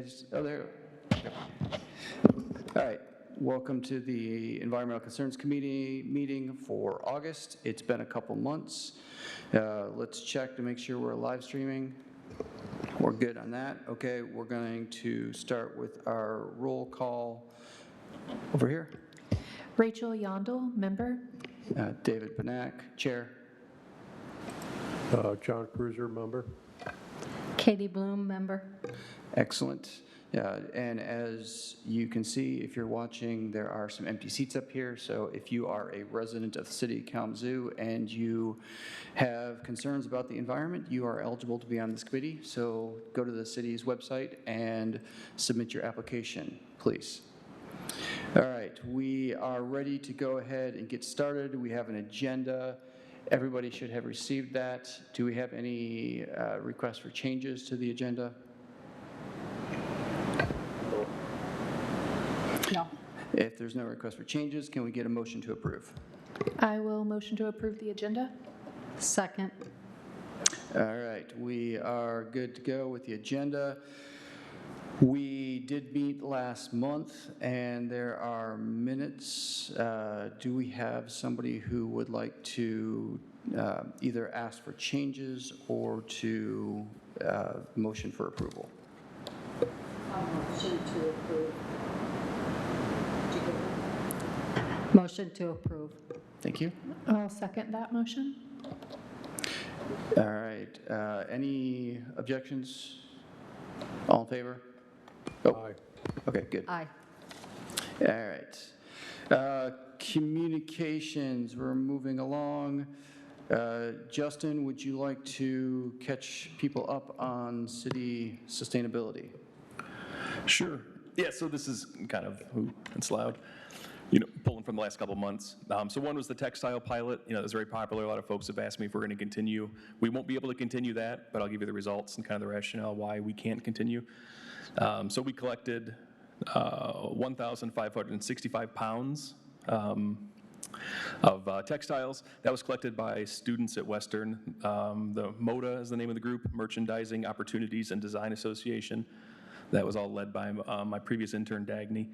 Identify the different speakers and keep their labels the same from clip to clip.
Speaker 1: guys, oh, there. Okay. All right, welcome to the Environmental Concerns Committee meeting for August. It's been a couple months. Let's check to make sure we're live streaming. We're good on that. Okay, we're going to start with our roll call over here.
Speaker 2: Rachel Yondel, member.
Speaker 1: David Panak, chair.
Speaker 3: John Cruiser, member.
Speaker 4: Katie Bloom, member.
Speaker 1: Excellent. And as you can see, if you're watching, there are some empty seats up here. So if you are a resident of the city of Kalamazoo and you have concerns about the environment, you are eligible to be on this committee. So go to the city's website and submit your application, please. All right, we are ready to go ahead and get started. We have an agenda. Everybody should have received that. Do we have any requests for changes to the agenda?
Speaker 4: No.
Speaker 1: If there's no request for changes, can we get a motion to approve?
Speaker 2: I will motion to approve the agenda.
Speaker 4: Second.
Speaker 1: All right, we are good to go with the agenda. We did meet last month, and there are minutes. Do we have somebody who would like to either ask for changes or to motion for approval?
Speaker 4: Motion to approve. Motion to approve.
Speaker 1: Thank you.
Speaker 2: I'll second that motion.
Speaker 1: All right, any objections? All in favor? Oh,
Speaker 3: Aye.
Speaker 1: okay, good.
Speaker 4: Aye.
Speaker 1: All right. Communications, we're moving along. Justin, would you like to catch people up on city sustainability?
Speaker 5: Sure. Yeah, so this is kind of, it's loud, pulling from the last couple of months. So one was the textile pilot. It was very popular. A lot of folks have asked me if we're going to continue. We won't be able to continue that, but I'll give you the results and kind of the rationale why we can't continue. So we collected 1,565 pounds of textiles. That was collected by students at Western. The MODA is the name of the group, Merchandising Opportunities and Design Association. That was all led by my previous intern, Dagny.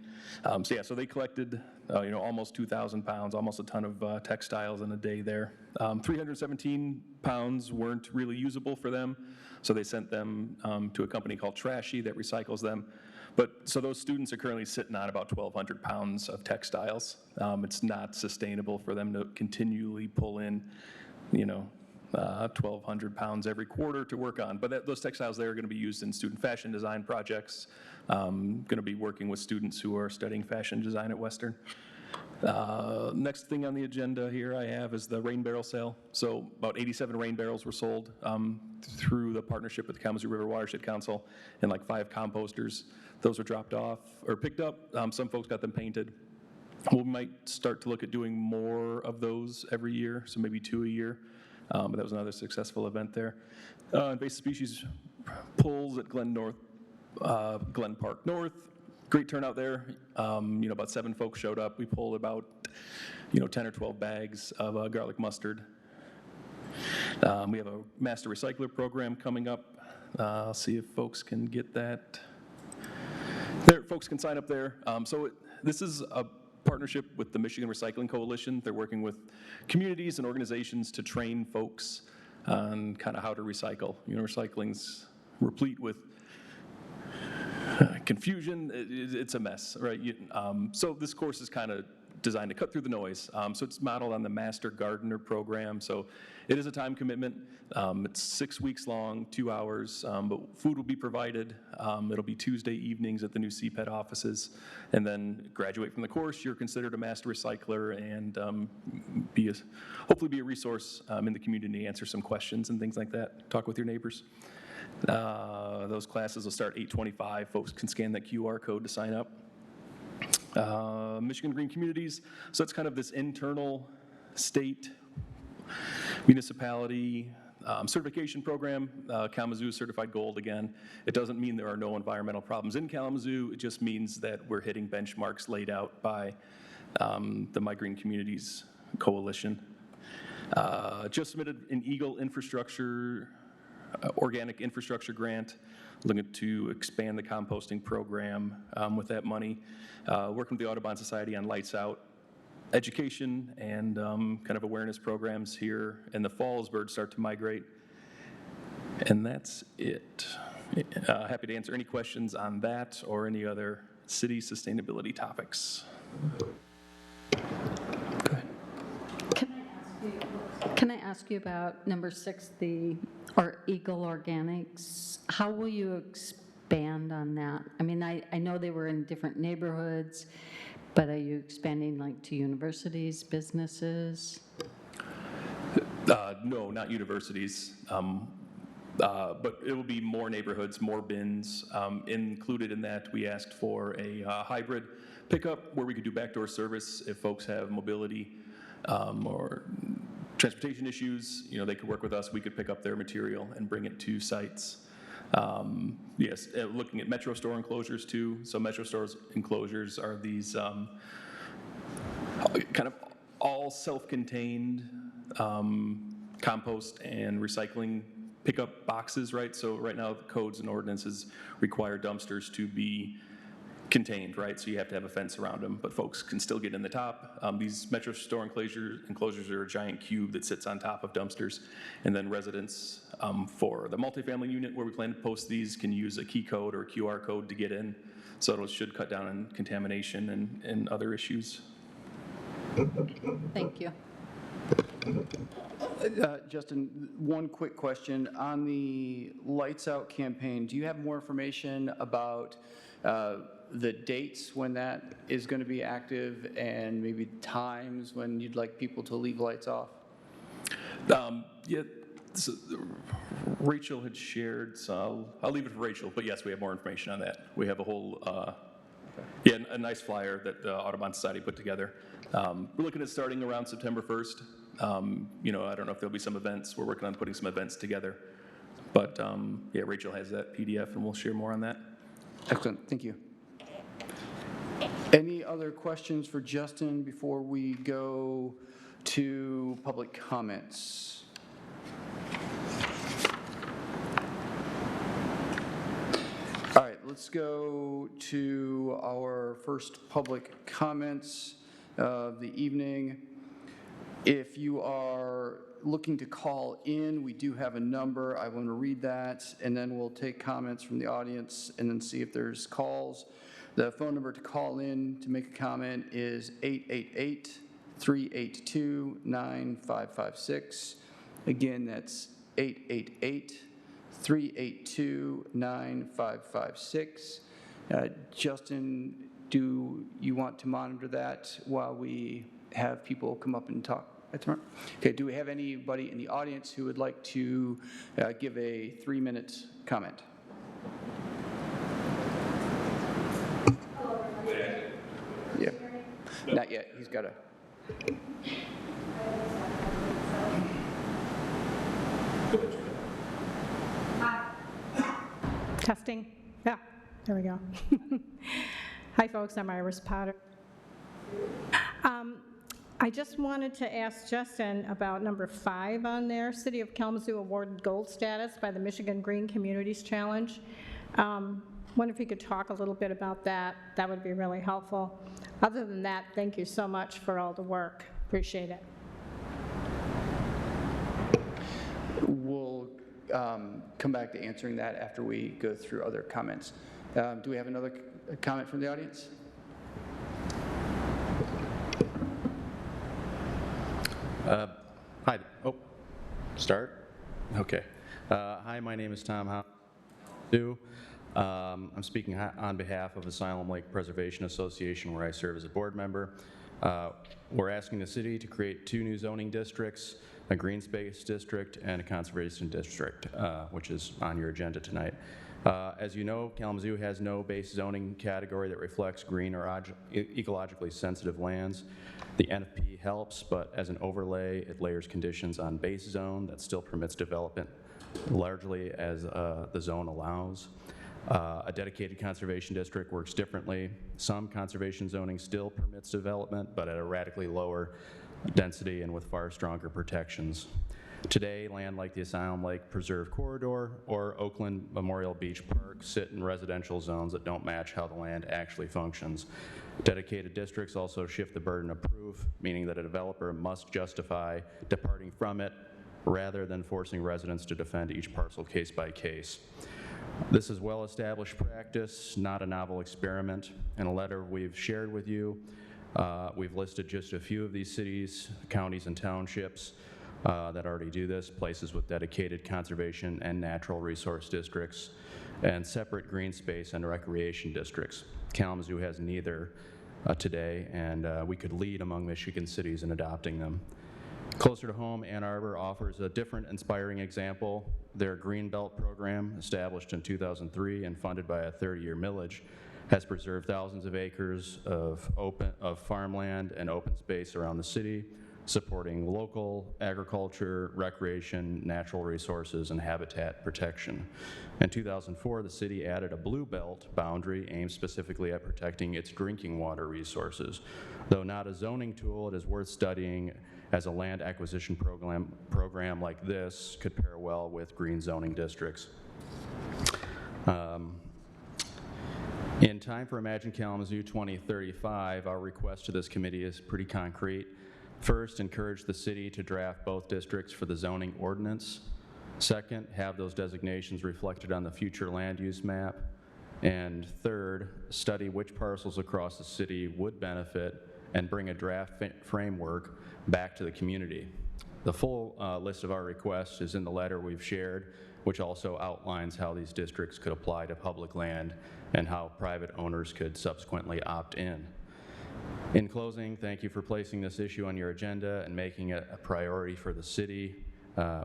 Speaker 5: So they collected, almost 2,000 pounds, almost a ton of textiles in a day there. 317 pounds weren't really usable for them, so they sent them to a company called Trashy that recycles them. So those students are currently sitting on about 1,200 pounds of textiles. It's not sustainable for them to continually pull in, 1,200 pounds every quarter to work on. But those textiles there are going to be used in student fashion design projects. Going to be working with students who are studying fashion design at Western. Next thing on the agenda here I have is the rain barrel sale. So about 87 rain barrels were sold through the partnership with the Kalamazoo River Watershed Council and like 5 composters. Those were dropped off or picked up. Some folks got them painted. We might start to look at doing more of those every year, so maybe 2 a year. But that was another successful event there. Invasive species pulls at Glen Park North. Great turnout there. About 7 folks showed up. We pulled about, 10 or 12 bags of garlic mustard. We have a master recycler program coming up. I'll see if folks can get that. Folks can sign up there. This is a partnership with the Michigan Recycling Coalition. They're working with communities and organizations to train folks on kind of how to recycle. Recycling's replete with confusion. It's a mess, right? So this course is kind of designed to cut through the noise. So it's modeled on the Master Gardener program. So it is a time commitment. It's 6 weeks long, 2 hours, but food will be provided. It'll be Tuesday evenings at the new CPED offices. And then graduate from the course, you're considered a master recycler and hopefully be a resource in the community, answer some questions and things like that, talk with your neighbors. Those classes will start 8:25. Folks can scan that QR code to sign up. Michigan Green Communities, so it's kind of this internal state municipality certification program. Kalamazoo is certified gold again. It doesn't mean there are no environmental problems in Kalamazoo. It just means that we're hitting benchmarks laid out by the My Green Communities Coalition. Just submitted an Eagle infrastructure, organic infrastructure grant. looking to expand the composting program with that money, working with the Audubon Society on Lights Out education and kind of awareness programs here in the fall as birds start to migrate. And that's it. Happy to answer any questions on that or any other city sustainability topics.
Speaker 1: Go ahead.
Speaker 4: Can I ask you about number 6, Eagle Organics? How will you expand on that? I mean, I know they were in different neighborhoods, but are you expanding like to universities, businesses?
Speaker 5: No, not universities. But it will be more neighborhoods, more bins. Included in that, we asked for a hybrid pickup where we could do backdoor service if folks have mobility or transportation issues. You know, they could work with us. We could pick up their material and bring it to sites. Yes, looking at Metro store enclosures too. So Metro stores enclosures are these kind of all self-contained compost and recycling pickup boxes, right? So right now the codes and ordinances require dumpsters to be contained, right? So you have to have a fence around them, but folks can still get in the top. These Metro store enclosures are a giant cube that sits on top of dumpsters, and then residents for the multifamily unit where we plan to post these can use a key code or a QR code to get in. So it should cut down on contamination and other issues.
Speaker 4: Thank you.
Speaker 1: Justin, one quick question. On the Lights Out campaign, do you have more information about the dates when that is going to be active and maybe times when you'd like people to leave lights off?
Speaker 5: Yeah, so Rachel had shared, so I'll leave it for Rachel, but yes, we have more information on that. We have a whole, a nice flyer that the Audubon Society put together. We're looking at starting around September 1st. You know, I don't know if there'll be some events. We're working on putting some events together. But yeah, Rachel has that PDF and we'll share more on that.
Speaker 1: Excellent, thank you. Any other questions for Justin before we go to public comments? All right, let's go to our first public comments of the evening. If you are looking to call in, we do have a number. I want to read that, and then we'll take comments from the audience and then see if there's calls. The phone number to call in to make a comment is 888-382-9556. Again, that's 888-382-9556. Justin, do you want to monitor that while we have people come up and talk? Okay, do we have anybody in the audience who would like to give a 3-minute comment? Yeah, not yet. He's got a.
Speaker 3: Testing. Yeah, there we go. Hi, folks. I'm Iris Potter. I just wanted to ask Justin about number 5 on there. City of Kalamazoo awarded gold status by the Michigan Green Communities Challenge. Wonder if you could talk a little bit about that. That would be really helpful. Other than that, thank you so much for all the work. Appreciate it.
Speaker 1: We'll come back to answering that after we go through other comments. Do we have another comment from the audience?
Speaker 6: Hi. Oh, start? Okay. Hi, my name is Tom Howe. I'm speaking on behalf of Asylum Lake Preservation Association, where I serve as a board member. We're asking the city to create 2 new zoning districts, a green space district and a conservation district, which is on your agenda tonight. As you know, Kalamazoo has no base zoning category that reflects green or ecologically sensitive lands. The NFP helps, but as an overlay, it layers conditions on base zone that still permits development largely as the zone allows. A dedicated conservation district works differently. Some conservation zoning still permits development, but at a radically lower density and with far stronger protections. Today, land like the Asylum Lake Preserve Corridor or Oakland Memorial Beach Park sit in residential zones that don't match how the land actually functions. Dedicated districts also shift the burden of proof, meaning that a developer must justify departing from it rather than forcing residents to defend each parcel case by case. This is well-established practice, not a novel experiment. In a letter we've shared with you, we've listed just a few of these cities, counties, and townships that already do this, places with dedicated conservation and natural resource districts, and separate green space and recreation districts. Kalamazoo has neither today, and we could lead among Michigan cities in adopting them. Closer to home, Ann Arbor offers a different inspiring example. Their Green Belt program, established in 2003 and funded by a 30-year millage, has preserved thousands of acres of farmland and open space around the city, supporting local agriculture, recreation, natural resources, and habitat protection. In 2004, the city added a Blue Belt boundary aimed specifically at protecting its drinking water resources. Though not a zoning tool, it is worth studying as a land acquisition program like this could pair well with green zoning districts. In time for Imagine Kalamazoo 2035, our request to this committee is pretty concrete. First, encourage the city to draft both districts for the zoning ordinance. Second, have those designations reflected on the future land use map. And third, study which parcels across the city would benefit and bring a draft framework back to the community. The full list of our requests is in the letter we've shared, which also outlines how these districts could apply to public land and how private owners could subsequently opt in. In closing, thank you for placing this issue on your agenda and making it a priority for the city.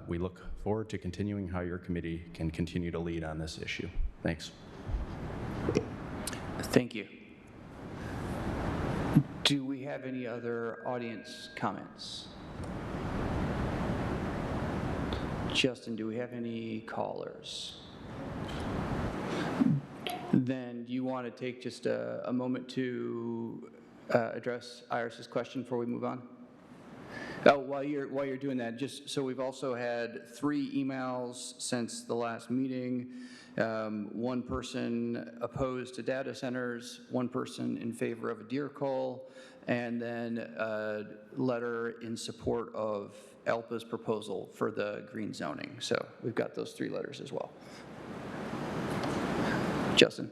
Speaker 6: We look forward to continuing how your committee can continue to lead on this issue. Thanks.
Speaker 1: Thank you. Do we have any other audience comments? Justin, do we have any callers? Then do you want to take just a moment to address Iris's question before we move on? Oh, while you're doing that, just so we've also had 3 emails since the last meeting. One person opposed to data centers, one person in favor of a deer cull, and then a letter in support of ELPA's proposal for the green zoning. So we've got those 3 letters as well. Justin.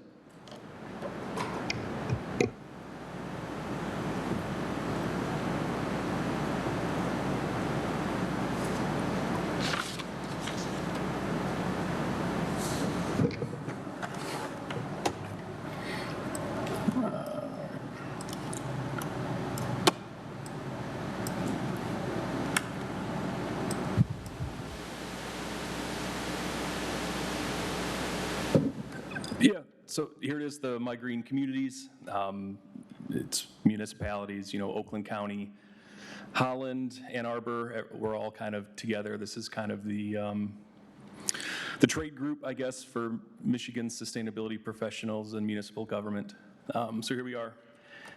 Speaker 5: Yeah, so here it is, the My Green Communities. It's municipalities, Oakland County, Holland, Ann Arbor, we're all kind of together. This is kind of the trade group, I guess, for Michigan's sustainability professionals and municipal government. So here we are.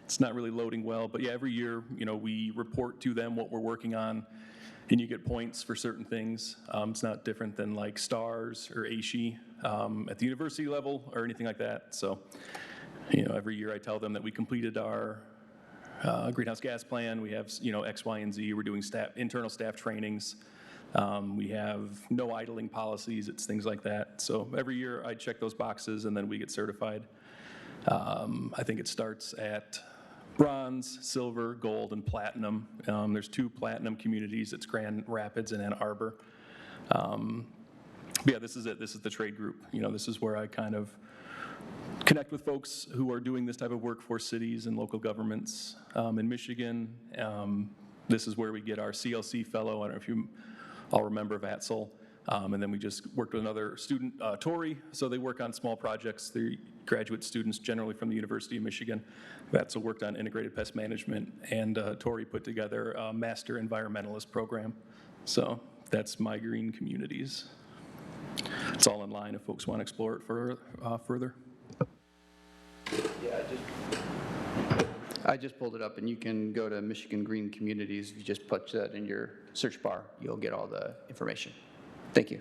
Speaker 5: It's not really loading well, but yeah, every year, we report to them what we're working on, and you get points for certain things. It's not different than like STARS or ASHE at the university level or anything like that. So, every year I tell them that we completed our greenhouse gas plan. We have, X, Y, and Z. We're doing internal staff trainings. We have no idling policies. It's things like that. So every year I check those boxes and then we get certified. I think it starts at bronze, silver, gold, and platinum. There's 2 platinum communities. It's Grand Rapids and Ann Arbor. But yeah, this is it. This is the trade group. This is where I kind of connect with folks who are doing this type of work for cities and local governments in Michigan. This is where we get our CLC fellow. I don't know if you all remember Vatzel. And then we just worked with another student, Tori. So they work on small projects. They're graduate students, generally from the University of Michigan. Vatzel worked on integrated pest management, and Tori put together a master environmentalist program. So that's My Green Communities. It's all in line if folks want to explore it further.
Speaker 1: I just pulled it up, and you can go to Michigan Green Communities. If you just put that in your search bar, you'll get all the information. Thank you.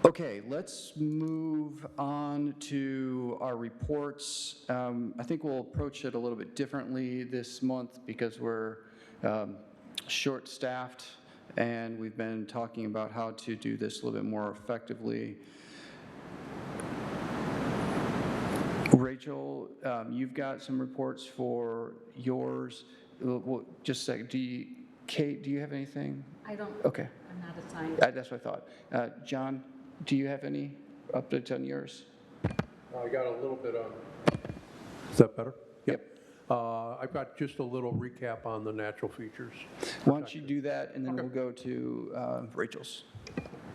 Speaker 1: Okay, let's move on to our reports. I think we'll approach it a little bit differently this month because we're short-staffed, and we've been talking about how to do this a little bit more effectively. Rachel, you've got some reports for yours. Well, just a second. Kate, do you have anything?
Speaker 4: I don't,
Speaker 1: Okay.
Speaker 4: I'm not assigned.
Speaker 1: That's what I thought. John, do you have any updates on yours?
Speaker 7: I got a little bit on. Is that better?
Speaker 1: Yep.
Speaker 7: I've got just a little recap on the natural features.
Speaker 1: Why don't you do that, and then we'll go to Rachel's.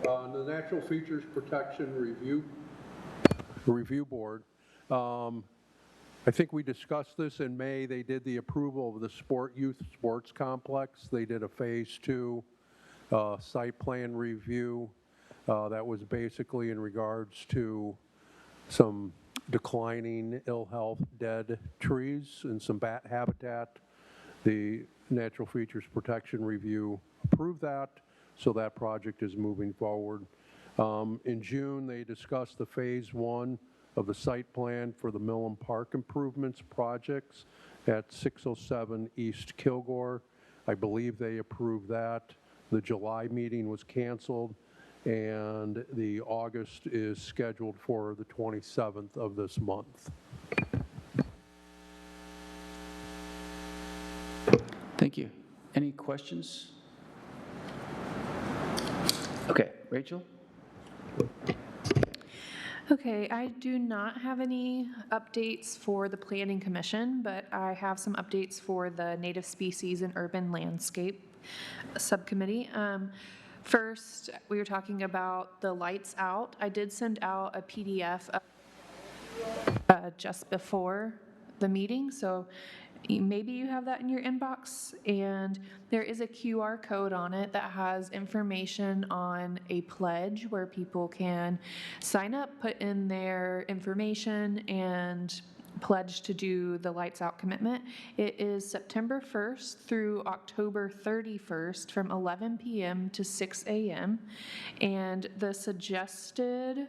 Speaker 7: The Natural Features Protection Review Board. I think we discussed this in May. They did the approval of the youth sports complex. They did a phase 2 site plan review. That was basically in regards to some declining, ill health, dead trees and some bat habitat. The Natural Features Protection Review approved that, so that project is moving forward. In June, they discussed the phase 1 of the site plan for the Millam Park improvements projects at 607 East Kilgore. I believe they approved that. The July meeting was canceled, and the August is scheduled for the 27th of this month.
Speaker 1: Thank you. Any questions? Okay, Rachel?
Speaker 2: Okay, I do not have any updates for the Planning Commission, but I have some updates for the Native Species and Urban Landscape Subcommittee. First, we were talking about the lights out. I did send out a PDF just before the meeting, so maybe you have that in your inbox, and there is a QR code on it that has information on a pledge where people can sign up, put in their information, and pledge to do the lights out commitment. It is September 1st through October 31st from 11 p.m. to 6 a.m. And the suggested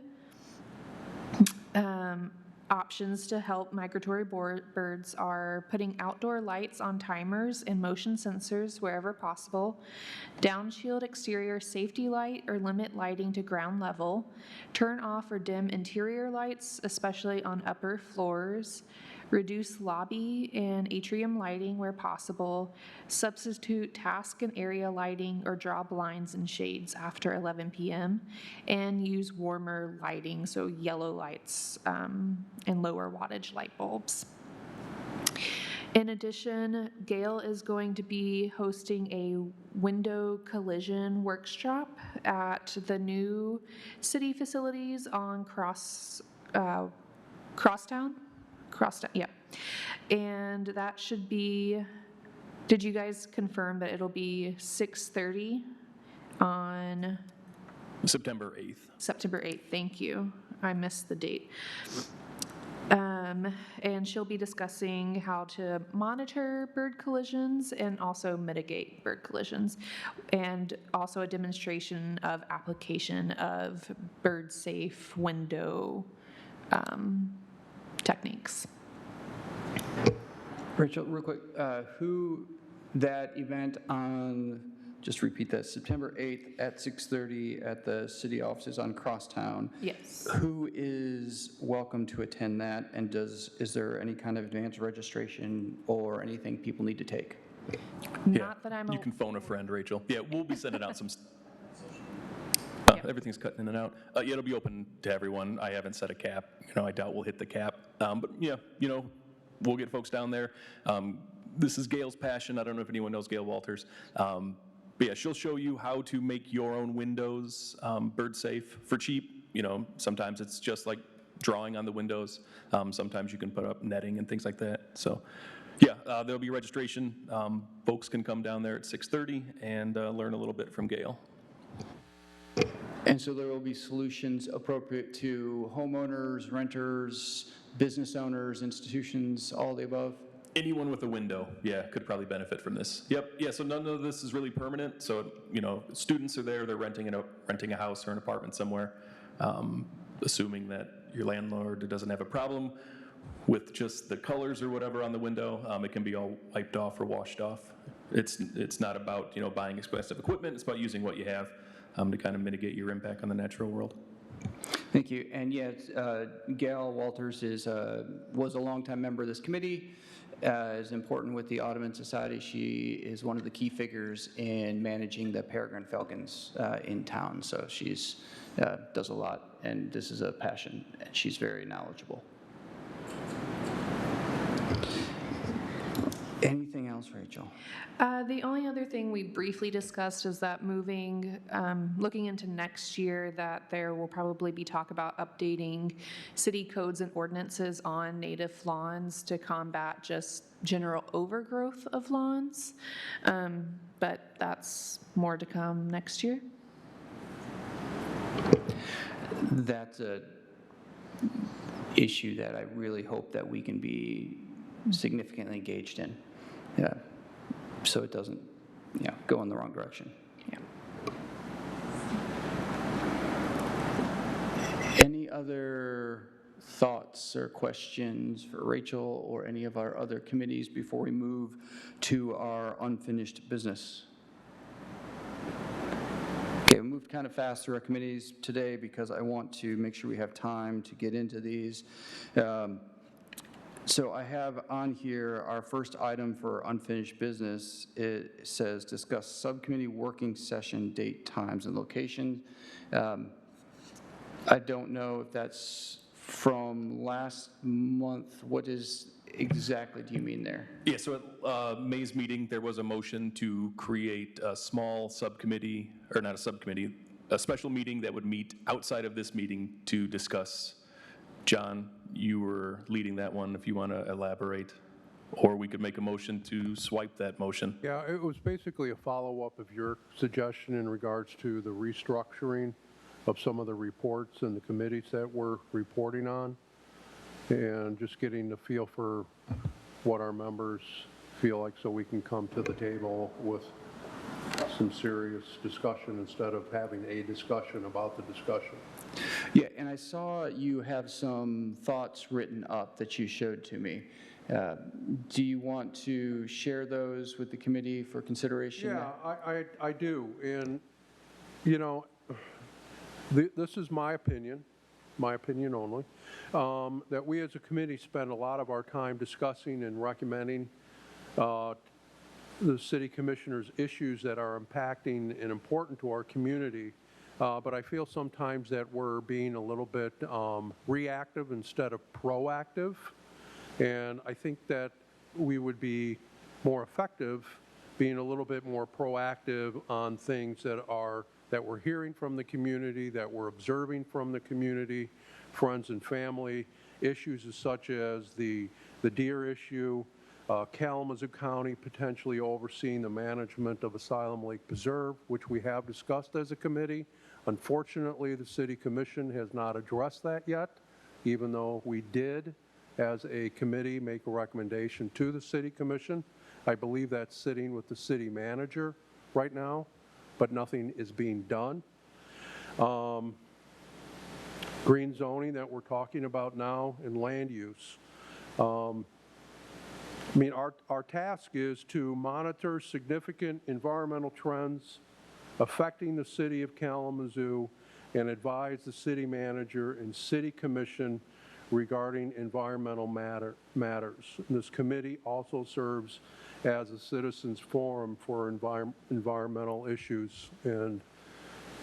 Speaker 2: options to help migratory birds are putting outdoor lights on timers and motion sensors wherever possible, downshield exterior safety light or limit lighting to ground level, turn off or dim interior lights, especially on upper floors, reduce lobby and atrium lighting where possible, substitute task and area lighting or draw blinds and shades after 11 p.m., and use warmer lighting, so yellow lights and lower wattage light bulbs. In addition, Gail is going to be hosting a window collision workshop at the new city facilities on Crosstown, yeah. And that should be, did you guys confirm that it'll be 6:30 on
Speaker 5: September 8th.
Speaker 2: September 8th? Thank you. I missed the date. And she'll be discussing how to monitor bird collisions and also mitigate bird collisions, and also a demonstration of application of bird-safe window techniques.
Speaker 1: Rachel, real quick, that event on, just repeat that, September 8th at 6:30 at the city offices on Crosstown.
Speaker 2: Yes.
Speaker 1: Who is welcome to attend that, and is there any kind of advanced registration or anything people need to take?
Speaker 2: Not that I'm
Speaker 5: You can phone a friend, Rachel. Yeah, we'll be sending out some. Everything's cutting in and out. Yeah, it'll be open to everyone. I haven't set a cap. I doubt we'll hit the cap. But yeah, we'll get folks down there. This is Gail's passion. I don't know if anyone knows Gail Walters. But yeah, she'll show you how to make your own windows bird safe for cheap. Sometimes it's just like drawing on the windows. Sometimes you can put up netting and things like that. So yeah, there'll be registration. Folks can come down there at 6:30 and learn a little bit from Gail.
Speaker 1: And so there will be solutions appropriate to homeowners, renters, business owners, institutions, all the above?
Speaker 5: Anyone with a window, yeah, could probably benefit from this. Yep, yeah, so none of this is really permanent, so, students are there, they're renting a house or an apartment somewhere, assuming that your landlord doesn't have a problem with just the colors or whatever on the window, it can be all wiped off or washed off. It's not about, buying expensive equipment, it's about using what you have to kind of mitigate your impact on the natural world.
Speaker 1: Thank you. And yet, Gail Walters was a longtime member of this committee, is important with the Ottoman Society. She is one of the key figures in managing the peregrine falcons in town. So she's does a lot, and this is a passion, and she's very knowledgeable. Anything else, Rachel?
Speaker 2: The only other thing we briefly discussed is that looking into next year, that there will probably be talk about updating city codes and ordinances on native lawns to combat just general overgrowth of lawns. But that's more to come next year.
Speaker 1: That's a issue that I really hope that we can be significantly engaged in. Yeah, so it doesn't, go in the wrong direction.
Speaker 2: Yeah.
Speaker 1: Any other thoughts or questions for Rachel or any of our other committees before we move to our unfinished business? Okay, we moved kind of fast through our committees today because I want to make sure we have time to get into these. So I have on here our first item for unfinished business. It says discuss subcommittee working session date, times, and location. I don't know if that's from last month. What exactly do you mean there?
Speaker 5: Yeah, so at May's meeting, there was a motion to create a small subcommittee, or not a subcommittee, a special meeting that would meet outside of this meeting to discuss. John, you were leading that one, if you want to elaborate, or we could make a motion to swipe that motion.
Speaker 7: Yeah, it was basically a follow-up of your suggestion in regards to the restructuring of some of the reports and the committees that we're reporting on, and just getting the feel for what our members feel like so we can come to the table with some serious discussion instead of having a discussion about the discussion.
Speaker 1: Yeah, and I saw you have some thoughts written up that you showed to me. Do you want to share those with the committee for consideration?
Speaker 7: Yeah, I do. And, this is my opinion only, that we as a committee spend a lot of our time discussing and recommending the city commissioners' issues that are impacting and important to our community. But I feel sometimes that we're being a little bit reactive instead of proactive. And I think that we would be more effective being a little bit more proactive on things that we're hearing from the community, that we're observing from the community, friends and family, issues such as the deer issue, Kalamazoo County potentially overseeing the management of Asylum Lake Preserve, which we have discussed as a committee. Unfortunately, the City Commission has not addressed that yet, even though we did, as a committee, make a recommendation to the City Commission. I believe that's sitting with the city manager right now, but nothing is being done. Green zoning that we're talking about now and land use. Our task is to monitor significant environmental trends affecting the city of Kalamazoo and advise the city manager and city commission regarding environmental matters. This committee also serves as a citizens forum for environmental issues, and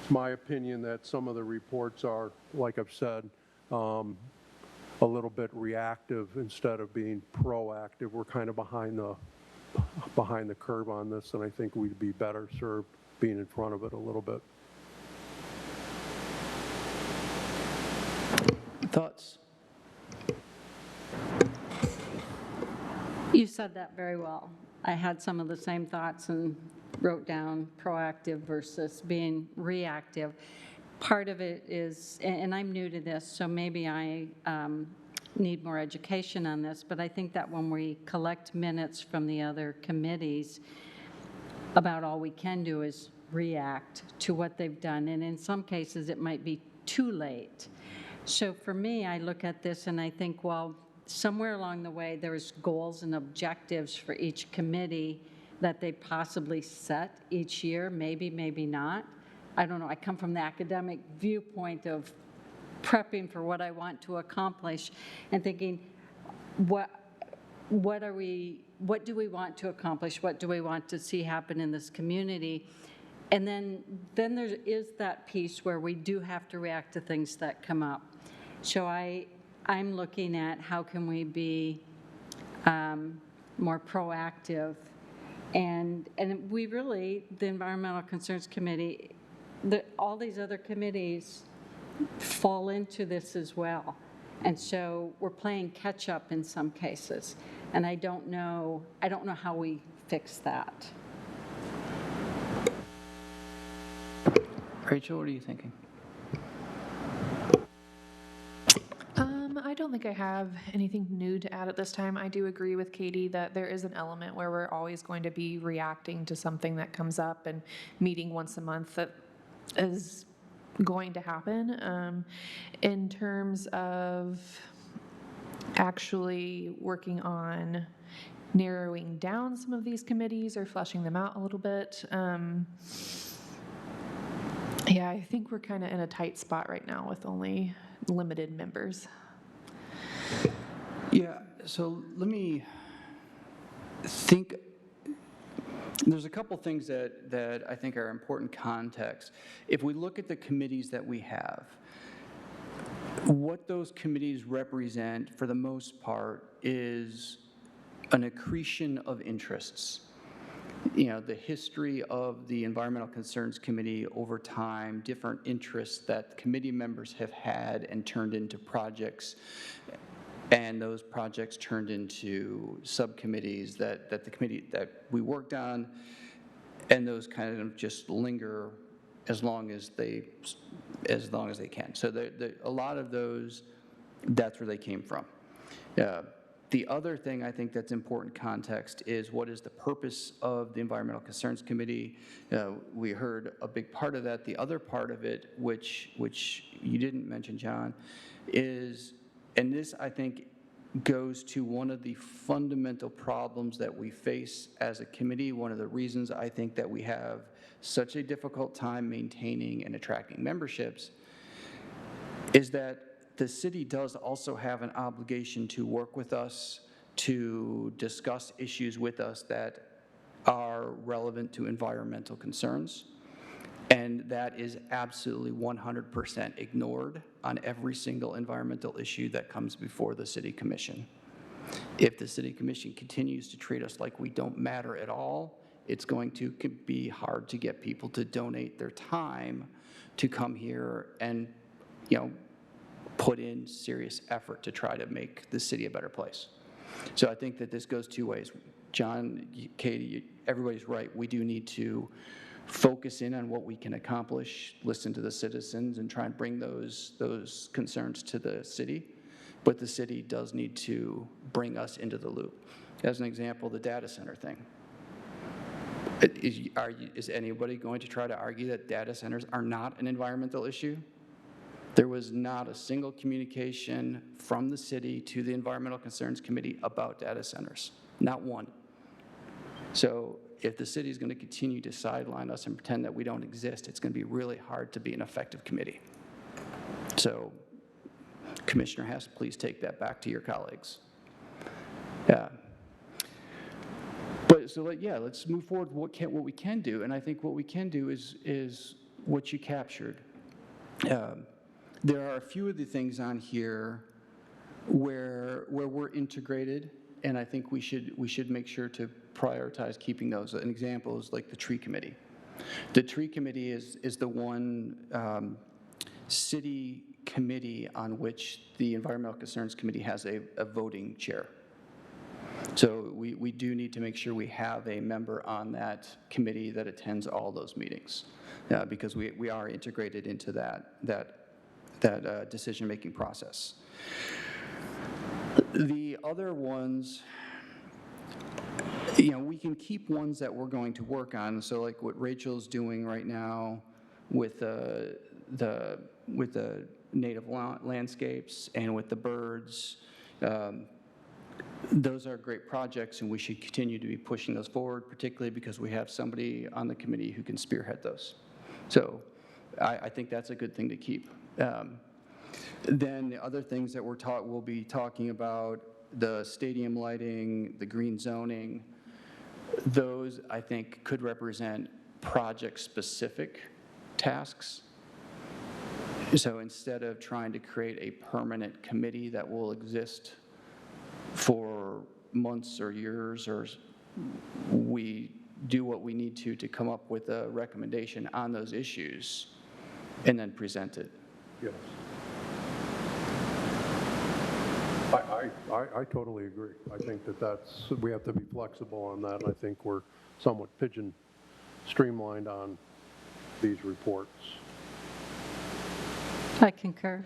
Speaker 7: it's my opinion that some of the reports are, like I've said, a little bit reactive instead of being proactive. We're kind of behind the curve on this, and I think we'd be better served being in front of it a little bit.
Speaker 1: Thoughts?
Speaker 4: You said that very well. I had some of the same thoughts and wrote down proactive versus being reactive. Part of it is, and I'm new to this, so maybe I need more education on this, but I think that when we collect minutes from the other committees, about all we can do is react to what they've done, and in some cases, it might be too late. So for me, I look at this and I think, well, somewhere along the way, there's goals and objectives for each committee that they possibly set each year, maybe, maybe not. I don't know, I come from the academic viewpoint of prepping for what I want to accomplish and thinking, what do we want to accomplish? What do we want to see happen in this community? And then there is that piece where we do have to react to things that come up. So I'm looking at how can we be more proactive. And we really, the Environmental Concerns Committee, all these other committees fall into this as well. And so we're playing catch up in some cases. And I don't know how we fix that.
Speaker 1: Rachel, what are you thinking?
Speaker 2: I don't think I have anything new to add at this time. I do agree with Katie that there is an element where we're always going to be reacting to something that comes up, and meeting once a month that is going to happen. In terms of actually working on narrowing down some of these committees or fleshing them out a little bit, yeah, I think we're kind of in a tight spot right now with only limited members.
Speaker 1: Yeah, so let me think. There's a couple things that I think are important context. If we look at the committees that we have, what those committees represent for the most part is an accretion of interests. You know, the history of the Environmental Concerns Committee over time, different interests that committee members have had and turned into projects, and those projects turned into subcommittees that the committee that we worked on, and those kind of just linger as long as they can. So a lot of those, that's where they came from. The other thing I think that's important context is what is the purpose of the Environmental Concerns Committee. We heard a big part of that. The other part of it, which you didn't mention, John, is, and this I think goes to one of the fundamental problems that we face as a committee, one of the reasons I think that we have such a difficult time maintaining and attracting memberships, is that the city does also have an obligation to work with us, to discuss issues with us that are relevant to environmental concerns. And that is absolutely 100% ignored on every single environmental issue that comes before the City Commission. If the City Commission continues to treat us like we don't matter at all, it's going to be hard to get people to donate their time to come here and, you know, put in serious effort to try to make the city a better place. So I think that this goes two ways. John, Katie, everybody's right. We do need to focus in on what we can accomplish, listen to the citizens, and try and bring those concerns to the city. But the city does need to bring us into the loop. As an example, the data center thing. Is anybody going to try to argue that data centers are not an environmental issue? There was not a single communication from the city to the Environmental Concerns Committee about data centers, not one. So if the city is going to continue to sideline us and pretend that we don't exist, it's going to be really hard to be an effective committee. So Commissioner Hess, please take that back to your colleagues. Yeah. But so let's move forward with what we can do, and I think what we can do is what you captured. There are a few of the things on here where we're integrated, and I think we should make sure to prioritize keeping those. An example is like the tree committee. The tree committee is the one city committee on which the Environmental Concerns Committee has a voting chair. So we do need to make sure we have a member on that committee that attends all those meetings, because we are integrated into that decision-making process. The other ones, you know, we can keep ones that we're going to work on. So like what Rachel's doing right now with the native landscapes and with the birds. Those are great projects, and we should continue to be pushing those forward, particularly because we have somebody on the committee who can spearhead those. So I think that's a good thing to keep. Then the other things that we'll be talking about, the stadium lighting, the green zoning, those I think could represent project-specific tasks. So instead of trying to create a permanent committee that will exist for months or years, or we do what we need to come up with a recommendation on those issues and then present it.
Speaker 7: Yes. I totally agree. I think we have to be flexible on that, and I think we're somewhat streamlined on these reports.
Speaker 4: I concur.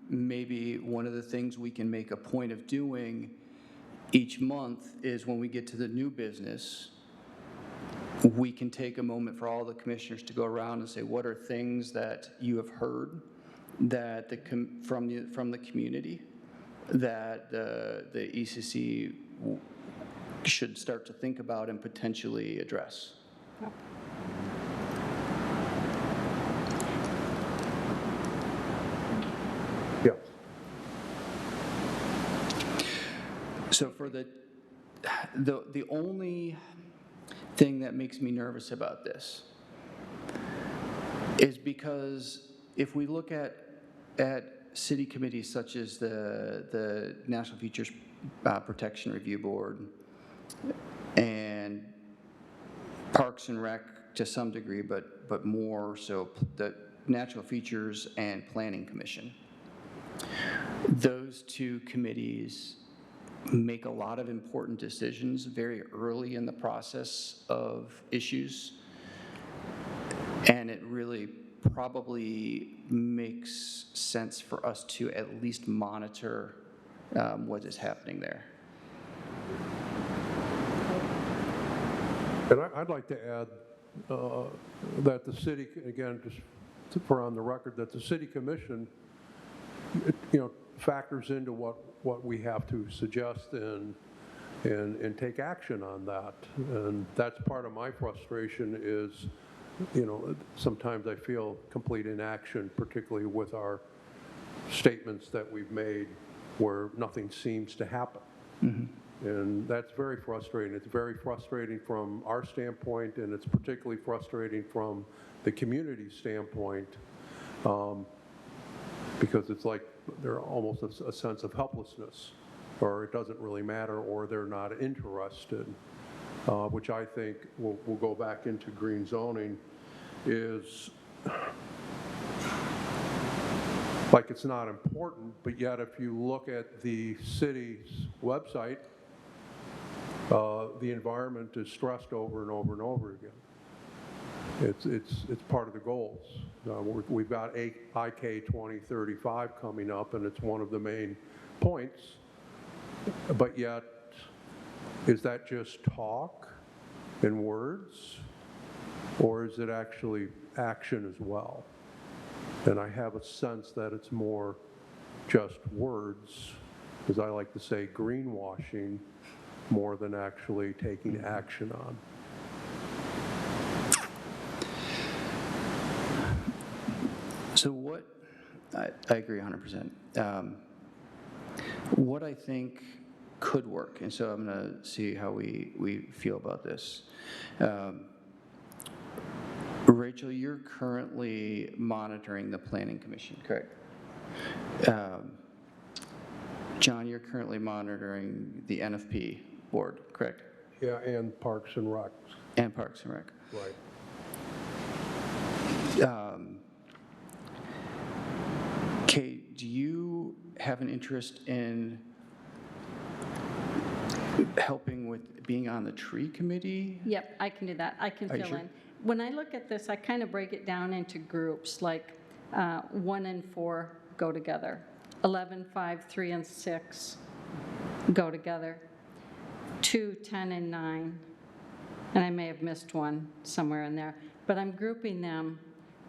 Speaker 1: Maybe one of the things we can make a point of doing each month is when we get to the new business, we can take a moment for all the commissioners to go around and say, what are things that you have heard that from the community that the ECC should start to think about and potentially address?
Speaker 3: Yep.
Speaker 7: Yes.
Speaker 1: So for the only thing that makes me nervous about this is because if we look at city committees such as the National Features Protection Review Board and Parks and Rec to some degree, but more so the Natural Features and Planning Commission, those two committees make a lot of important decisions very early in the process of issues, and it really probably makes sense for us to at least monitor what is happening there.
Speaker 7: And I'd like to add that the city, again, just to put on the record, that the city commission, factors into what we have to suggest and take action on that. And that's part of my frustration is, sometimes I feel complete inaction, particularly with our statements that we've made where nothing seems to happen. Mm-hmm. And that's very frustrating. It's very frustrating from our standpoint, and it's particularly frustrating from the community standpoint, because it's like there's almost a sense of helplessness, or it doesn't really matter, or they're not interested, which I think we'll go back into green zoning is like it's not important, but yet if you look at the city's website, the environment is stressed over and over and over again. It's part of the goals. We've got IK 2035 coming up, and it's one of the main points. But yet, is that just talk and words, or is it actually action as well? And I have a sense that it's more just words, as I like to say, greenwashing, more than actually taking action on.
Speaker 1: So what, I agree 100%. What I think could work, and so I'm going to see how we feel about this. Rachel, you're currently monitoring the Planning Commission, correct? John, you're currently monitoring the NFP board, correct?
Speaker 7: Yeah, and Parks and Rec.
Speaker 1: And Parks and Rec.
Speaker 7: Right.
Speaker 1: Kate, do you have an interest in helping with being on the tree committee?
Speaker 4: Yep, I can do that. I can fill in. When I look at this, I kind of break it down into groups, like 1 and 4 go together. 11, 5, 3, and 6 go together. 2, 10, and 9, and I may have missed one somewhere in there, but I'm grouping them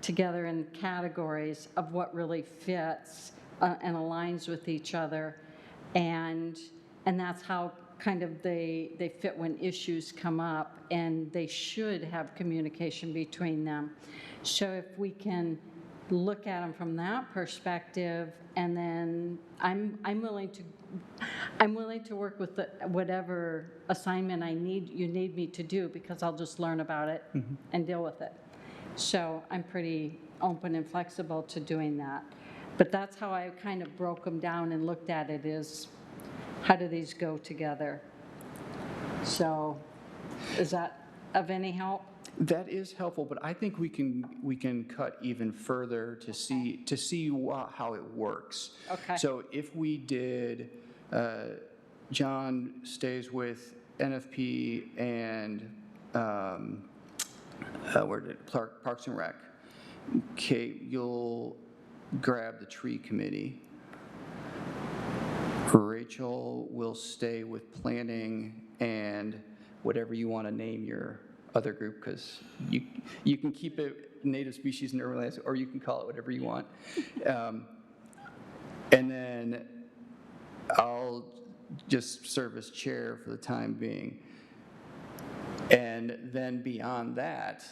Speaker 4: together in categories of what really fits and aligns with each other, and that's how kind of they fit when issues come up, and they should have communication between them. So if we can look at them from that perspective, and then I'm willing to work with whatever assignment you need me to do, because I'll just learn about it and deal with it. So I'm pretty open and flexible to doing that. But that's how I kind of broke them down and looked at it, is how do these go together? So is that of any help?
Speaker 1: That is helpful, but I think we can cut even further to see how it works.
Speaker 4: Okay.
Speaker 1: So if we did, John stays with NFP and Parks and Rec. Kate, you'll grab the tree committee. Rachel will stay with planning and whatever you want to name your other group, because you can keep it native species and urban lands, or you can call it whatever you want. And then I'll just serve as chair for the time being. And then beyond that,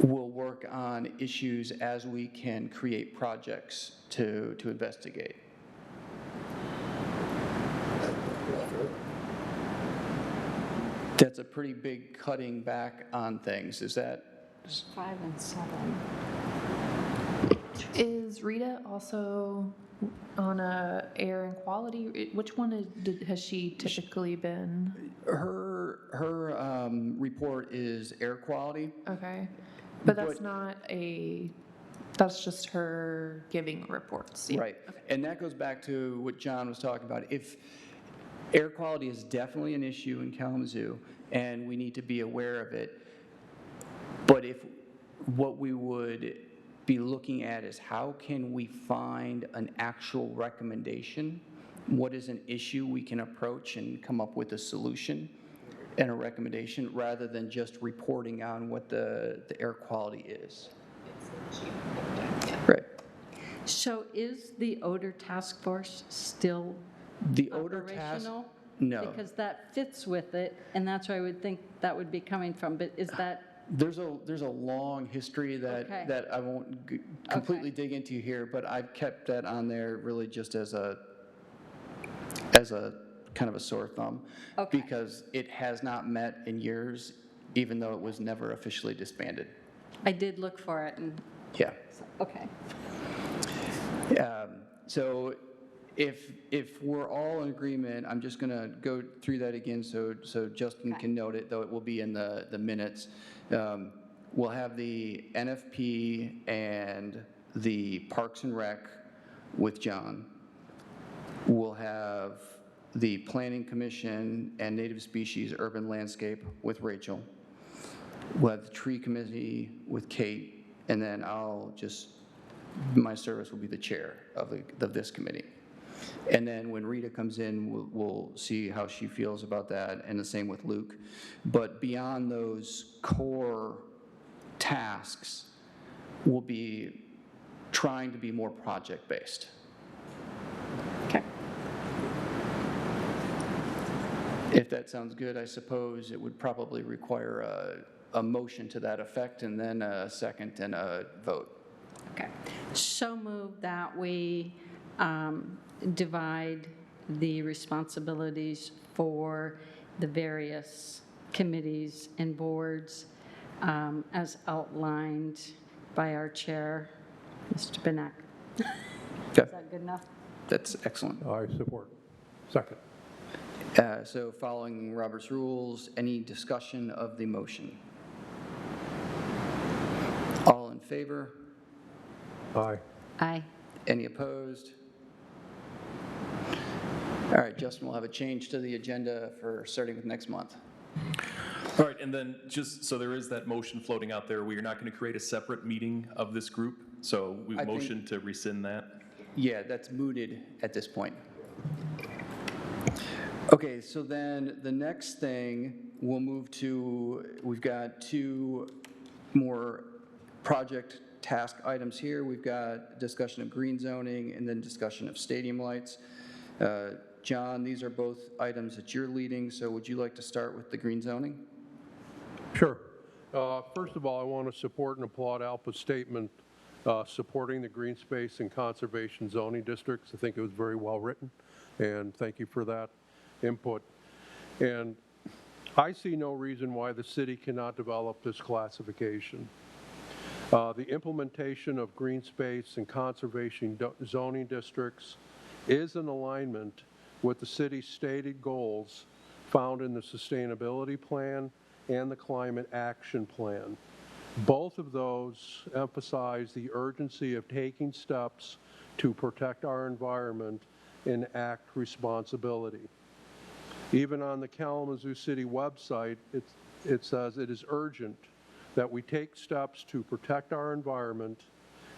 Speaker 1: we'll work on issues as we can create projects to investigate. That's a pretty big cutting back on things. Is that?
Speaker 4: 5 and 7.
Speaker 2: Is Rita also on air and quality? Which one has she typically been?
Speaker 1: Her report is air quality.
Speaker 2: Okay, but that's just her giving reports. Yeah.
Speaker 1: Right, and that goes back to what John was talking about. If air quality is definitely an issue in Kalamazoo, and we need to be aware of it, but if what we would be looking at is how can we find an actual recommendation? What is an issue we can approach and come up with a solution and a recommendation, rather than just reporting on what the air quality is? Right.
Speaker 4: So is the odor task force still
Speaker 1: The odor task,
Speaker 4: operational?
Speaker 1: no.
Speaker 4: Because that fits with it, and that's where I would think that would be coming from, but is that?
Speaker 1: There's a long history
Speaker 4: Okay.
Speaker 1: that I won't completely dig into here, but I've kept that on there really just as a kind of a sore thumb.
Speaker 4: Okay.
Speaker 1: Because it has not met in years, even though it was never officially disbanded.
Speaker 4: I did look for it, and,
Speaker 1: Yeah.
Speaker 4: okay.
Speaker 1: So if we're all in agreement, I'm just going to go through that again so Justin
Speaker 4: Okay.
Speaker 1: can note it, though it will be in the minutes. We'll have the NFP and the Parks and Rec with John. We'll have the Planning Commission and Native Species Urban Landscape with Rachel. We'll have the Tree Committee with Kate, and then my service will be the chair of this committee. And then when Rita comes in, we'll see how she feels about that, and the same with Luke. But beyond those core tasks, we'll be trying to be more project-based.
Speaker 4: Okay.
Speaker 1: If that sounds good, I suppose it would probably require a motion to that effect, and then a second and a vote.
Speaker 4: Okay. So moved that we divide the responsibilities for the various committees and boards as outlined by our chair, Mr. Benek. Is
Speaker 1: Okay,
Speaker 4: that good enough?
Speaker 1: that's excellent.
Speaker 7: I support. Second.
Speaker 1: So following Robert's rules, any discussion of the motion? All in favor?
Speaker 7: Aye.
Speaker 4: Aye.
Speaker 1: Any opposed? All right, Justin, we'll have a change to the agenda for starting with next month.
Speaker 5: All right, and then just, so there is that motion floating out there, we are not going to create a separate meeting of this group, so we
Speaker 1: I think-
Speaker 5: motion to rescind that.
Speaker 1: Yeah, that's mooted at this point. Okay, so then the next thing we'll move to, we've got two more project task items here. We've got discussion of green zoning and then discussion of stadium lights. John, these are both items that you're leading, so would you like to start with the green zoning?
Speaker 7: Sure. First of all, I want to support and applaud Alpa's statement supporting the green space and conservation zoning districts. I think it was very well written, and thank you for that input. And I see no reason why the city cannot develop this classification. The implementation of green space and conservation zoning districts is in alignment with the city's stated goals found in the sustainability plan and the climate action plan. Both of those emphasize the urgency of taking steps to protect our environment and act responsibility. Even on the Kalamazoo City website, it says it is urgent that we take steps to protect our environment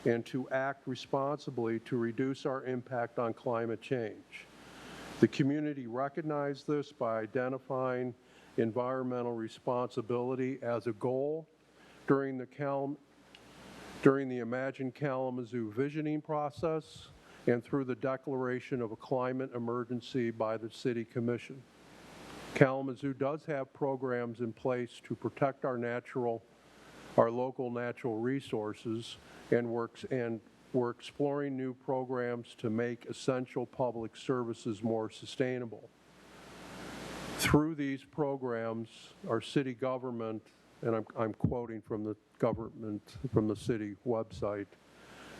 Speaker 7: and to act responsibly to reduce our impact on climate change. The community recognized this by identifying environmental responsibility as a goal during the Imagine Kalamazoo visioning process and through the declaration of a climate emergency by the City Commission. Kalamazoo does have programs in place to protect our local natural resources, and we're exploring new programs to make essential public services more sustainable. Through these programs, our city government, and I'm quoting from the city website,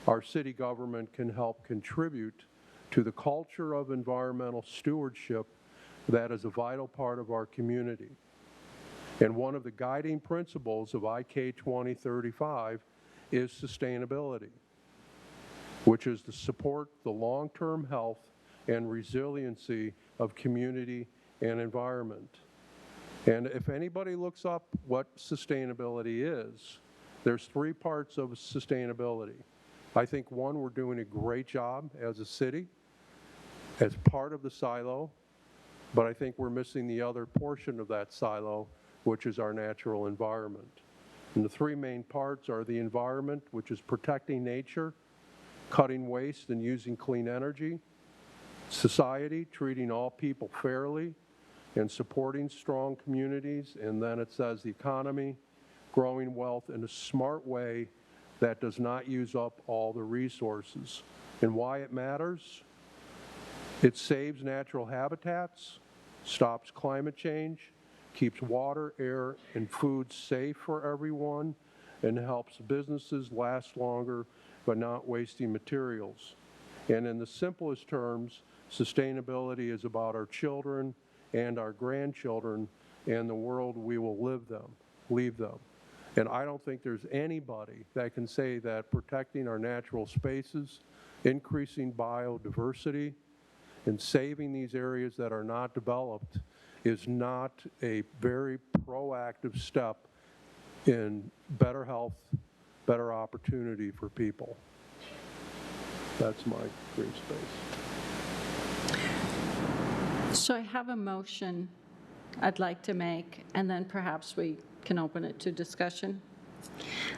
Speaker 7: our city government can help contribute to the culture of environmental stewardship that is a vital part of our community. And one of the guiding principles of IK 2035 is sustainability, which is to support the long-term health and resiliency of community and environment. And if anybody looks up what sustainability is, there's three parts of sustainability. I think one, we're doing a great job as a city, as part of the silo, but I think we're missing the other portion of that silo, which is our natural environment. And the three main parts are the environment, which is protecting nature, cutting waste and using clean energy, society, treating all people fairly, and supporting strong communities, and then it says the economy, growing wealth in a smart way that does not use up all the resources. And why it matters? It saves natural habitats, stops climate change, keeps water, air, and food safe for everyone, and helps businesses last longer by not wasting materials. And in the simplest terms, sustainability is about our children and our grandchildren and the world we will leave them. And I don't think there's anybody that can say that protecting our natural spaces, increasing biodiversity, and saving these areas that are not developed is not a very proactive step in better health, better opportunity for people. That's my green space.
Speaker 4: So I have a motion I'd like to make, and then perhaps we can open it to discussion.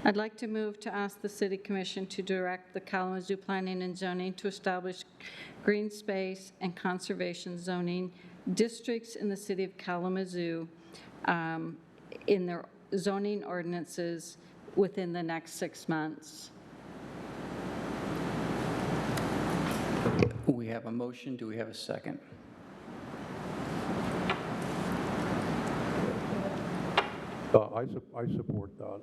Speaker 4: I'd like to move to ask the City Commission to direct the Kalamazoo Planning and Zoning to establish green space and conservation zoning districts in the City of Kalamazoo in their zoning ordinances within the next 6 months.
Speaker 1: We have a motion. Do we have a second?
Speaker 7: I support that.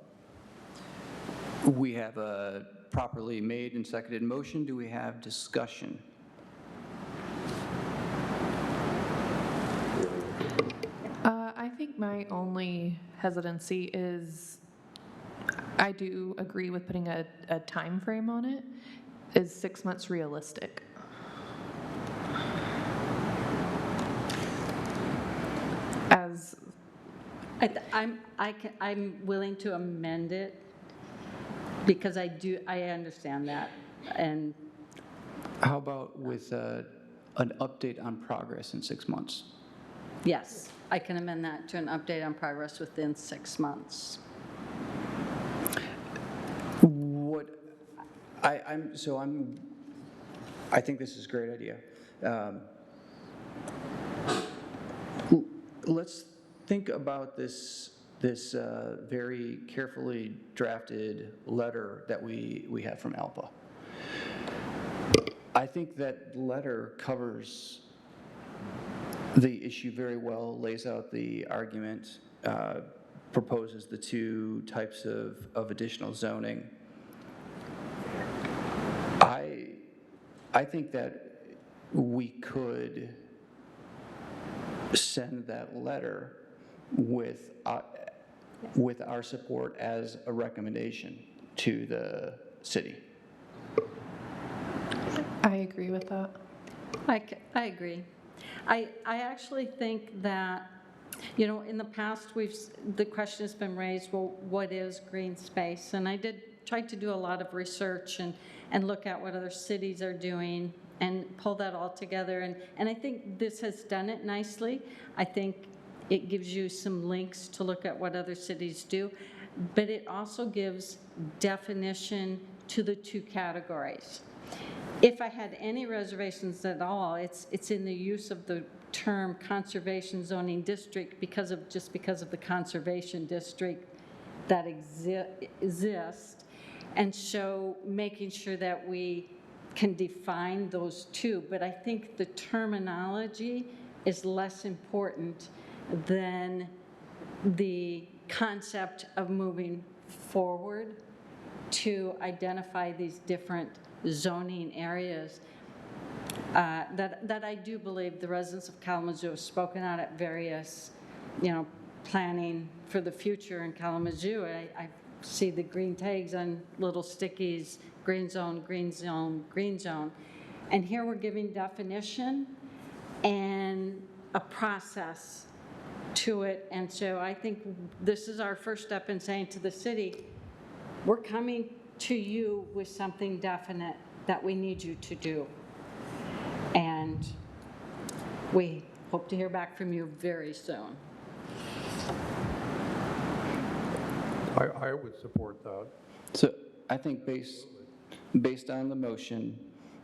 Speaker 1: We have a properly made and seconded motion. Do we have discussion?
Speaker 2: I think my only hesitancy is, I do agree with putting a time frame on it. Is 6 months realistic? As
Speaker 4: I'm willing to amend it because I understand that, and
Speaker 1: How about with an update on progress in 6 months?
Speaker 4: Yes, I can amend that to an update on progress within 6 months.
Speaker 1: What, I think this is a great idea. Let's think about this very carefully drafted letter that we have from ALPA. I think that letter covers the issue very well, lays out the argument, proposes the two types of additional zoning. I think that we could send that letter with our support as a recommendation to the city.
Speaker 2: I agree with that.
Speaker 4: I agree. I actually think that, in the past, the question has been raised, well, what is green space? And I did try to do a lot of research and look at what other cities are doing and pull that all together. And I think this has done it nicely. I think it gives you some links to look at what other cities do, but it also gives definition to the two categories. If I had any reservations at all, it's in the use of the term conservation zoning district because of the conservation district that exists, and so making sure that we can define those two. But I think the terminology is less important than the concept of moving forward to identify these different zoning areas that I do believe the residents of Kalamazoo have spoken out at various, planning for the future in Kalamazoo. I see the green tags on little stickies, green zone, green zone, green zone. And here we're giving definition and a process to it. And so I think this is our first step in saying to the city, we're coming to you with something definite that we need you to do. And we hope to hear back from you very soon.
Speaker 7: I would support that.
Speaker 1: So I think based on the motion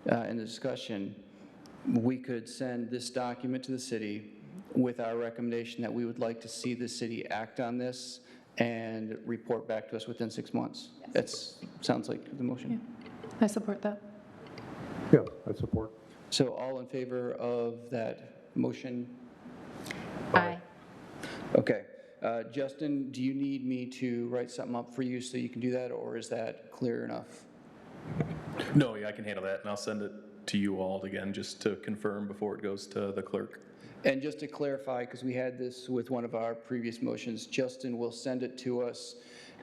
Speaker 1: and the discussion, we could send this document to the city with our recommendation that we would like to see the city act on this and report back to us within 6 months. That sounds like the motion.
Speaker 2: Yeah, I support that.
Speaker 7: Yeah, I support.
Speaker 1: So all in favor of that motion?
Speaker 4: Aye.
Speaker 1: Okay. Justin, do you need me to write something up for you so you can do that, or is that clear enough?
Speaker 5: No, yeah, I can handle that, and I'll send it to you all again, just to confirm before it goes to the clerk.
Speaker 1: And just to clarify, because we had this with one of our previous motions, Justin will send it to us,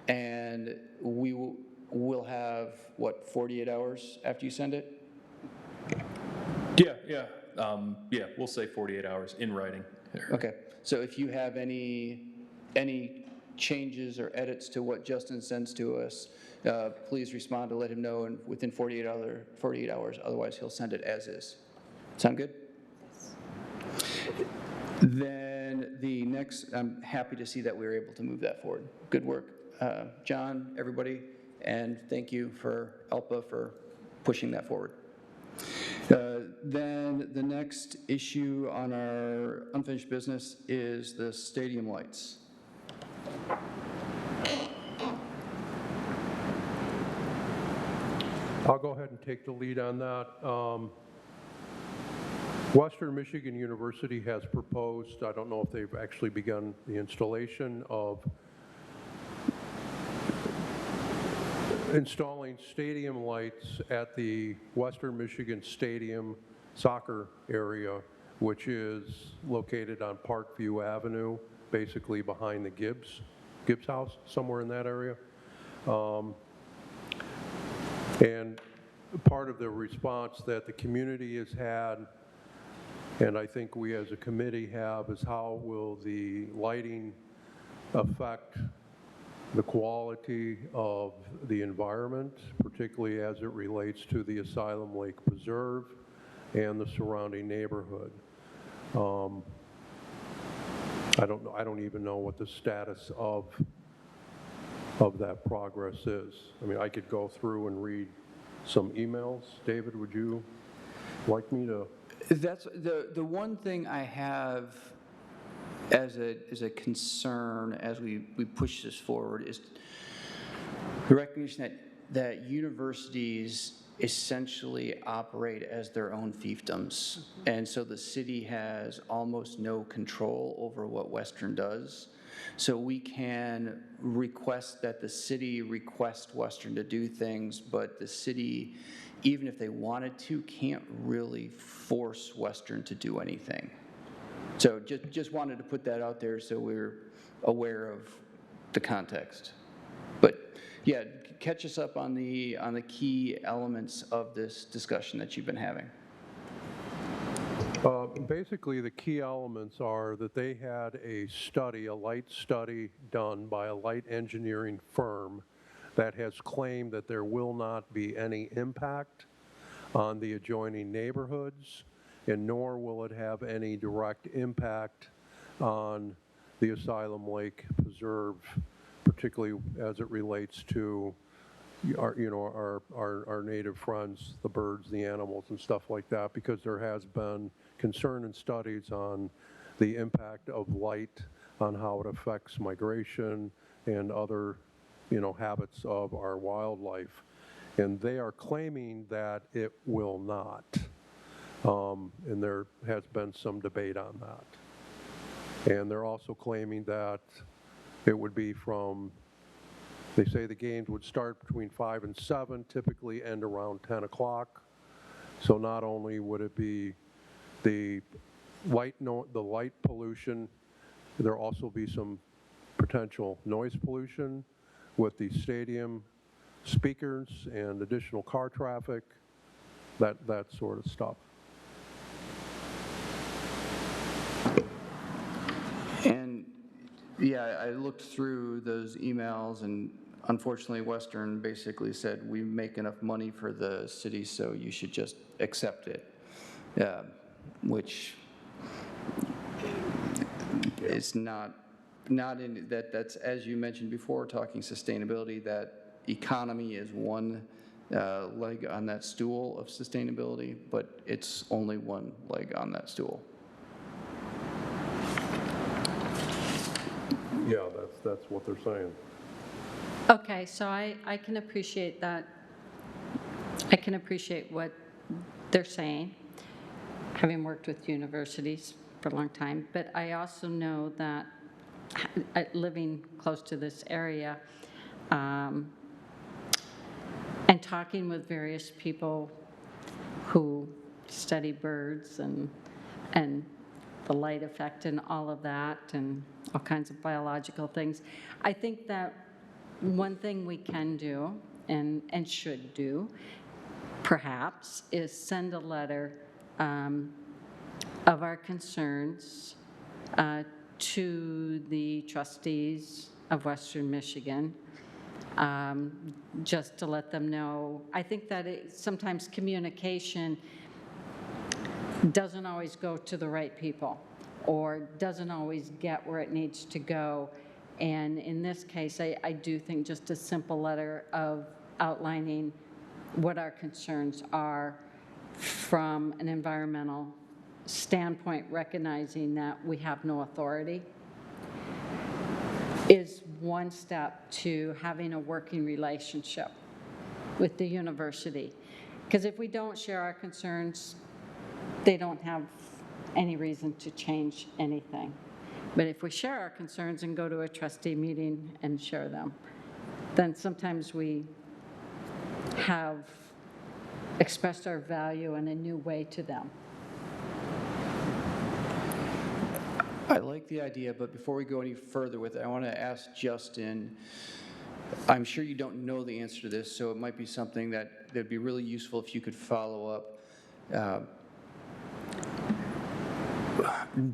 Speaker 1: and we'll have, 48 hours after you send it?
Speaker 5: Yeah, we'll say 48 hours in writing.
Speaker 1: Okay, so if you have any changes or edits to what Justin sends to us, please respond to let him know and within 48 hours, otherwise he'll send it as is. Sound good? Then the next, I'm happy to see that we were able to move that forward. Good work, John, everybody, and thank you for ALPA for pushing that forward. Then the next issue on our unfinished business is the stadium lights.
Speaker 7: I'll go ahead and take the lead on that. Western Michigan University has proposed, I don't know if they've actually begun the installation of installing stadium lights at the Western Michigan Stadium soccer area, which is located on Parkview Avenue, basically behind the Gibbs house, somewhere in that area. And part of the response that the community has had, and I think we as a committee have, is how will the lighting affect the quality of the environment, particularly as it relates to the Asylum Lake Preserve and the surrounding neighborhood. I don't even know what the status of that progress is. I mean, I could go through and read some emails. David, would you like me to?
Speaker 1: That's the one thing I have as a concern as we push this forward is the recognition that universities essentially operate as their own fiefdoms. And so the city has almost no control over what Western does. So we can request that the city request Western to do things, but the city, even if they wanted to, can't really force Western to do anything. So just wanted to put that out there so we're aware of the context. But yeah, catch us up on the key elements of this discussion that you've been having.
Speaker 7: Basically, the key elements are that they had a study, a light study done by a light engineering firm that has claimed that there will not be any impact on the adjoining neighborhoods, and nor will it have any direct impact on the Asylum Lake Preserve, particularly as it relates to our native friends, the birds, the animals, and stuff like that, because there has been concern and studies on the impact of light on how it affects migration and other, habits of our wildlife. And they are claiming that it will not. And there has been some debate on that. And they're also claiming that it would be they say the games would start between 5 and 7, typically end around 10 o'clock. So not only would it be the light pollution, there'll also be some potential noise pollution with the stadium speakers and additional car traffic, that sort of stuff.
Speaker 1: And yeah, I looked through those emails, and unfortunately Western basically said, we make enough money for the city, so you should just accept it, which is not in that's, as you mentioned before, talking sustainability, that economy is one leg on that stool of sustainability, but it's only one leg on that stool.
Speaker 7: Yeah, that's what they're saying.
Speaker 4: Okay, so I can appreciate that. I can appreciate what they're saying, having worked with universities for a long time, but I also know that living close to this area and talking with various people who study birds and the light effect and all of that and all kinds of biological things, I think that one thing we can do and should do, perhaps, is send a letter of our concerns to the trustees of Western Michigan, just to let them know. I think that sometimes communication doesn't always go to the right people or doesn't always get where it needs to go. And in this case, I do think just a simple letter of outlining what our concerns are from an environmental standpoint, recognizing that we have no authority, is one step to having a working relationship with the university. Because if we don't share our concerns, they don't have any reason to change anything. But if we share our concerns and go to a trustee meeting and share them, then sometimes we have expressed our value in a new way to them.
Speaker 1: I like the idea, but before we go any further with it, I want to ask Justin, I'm sure you don't know the answer to this, so it might be something that'd be really useful if you could follow up.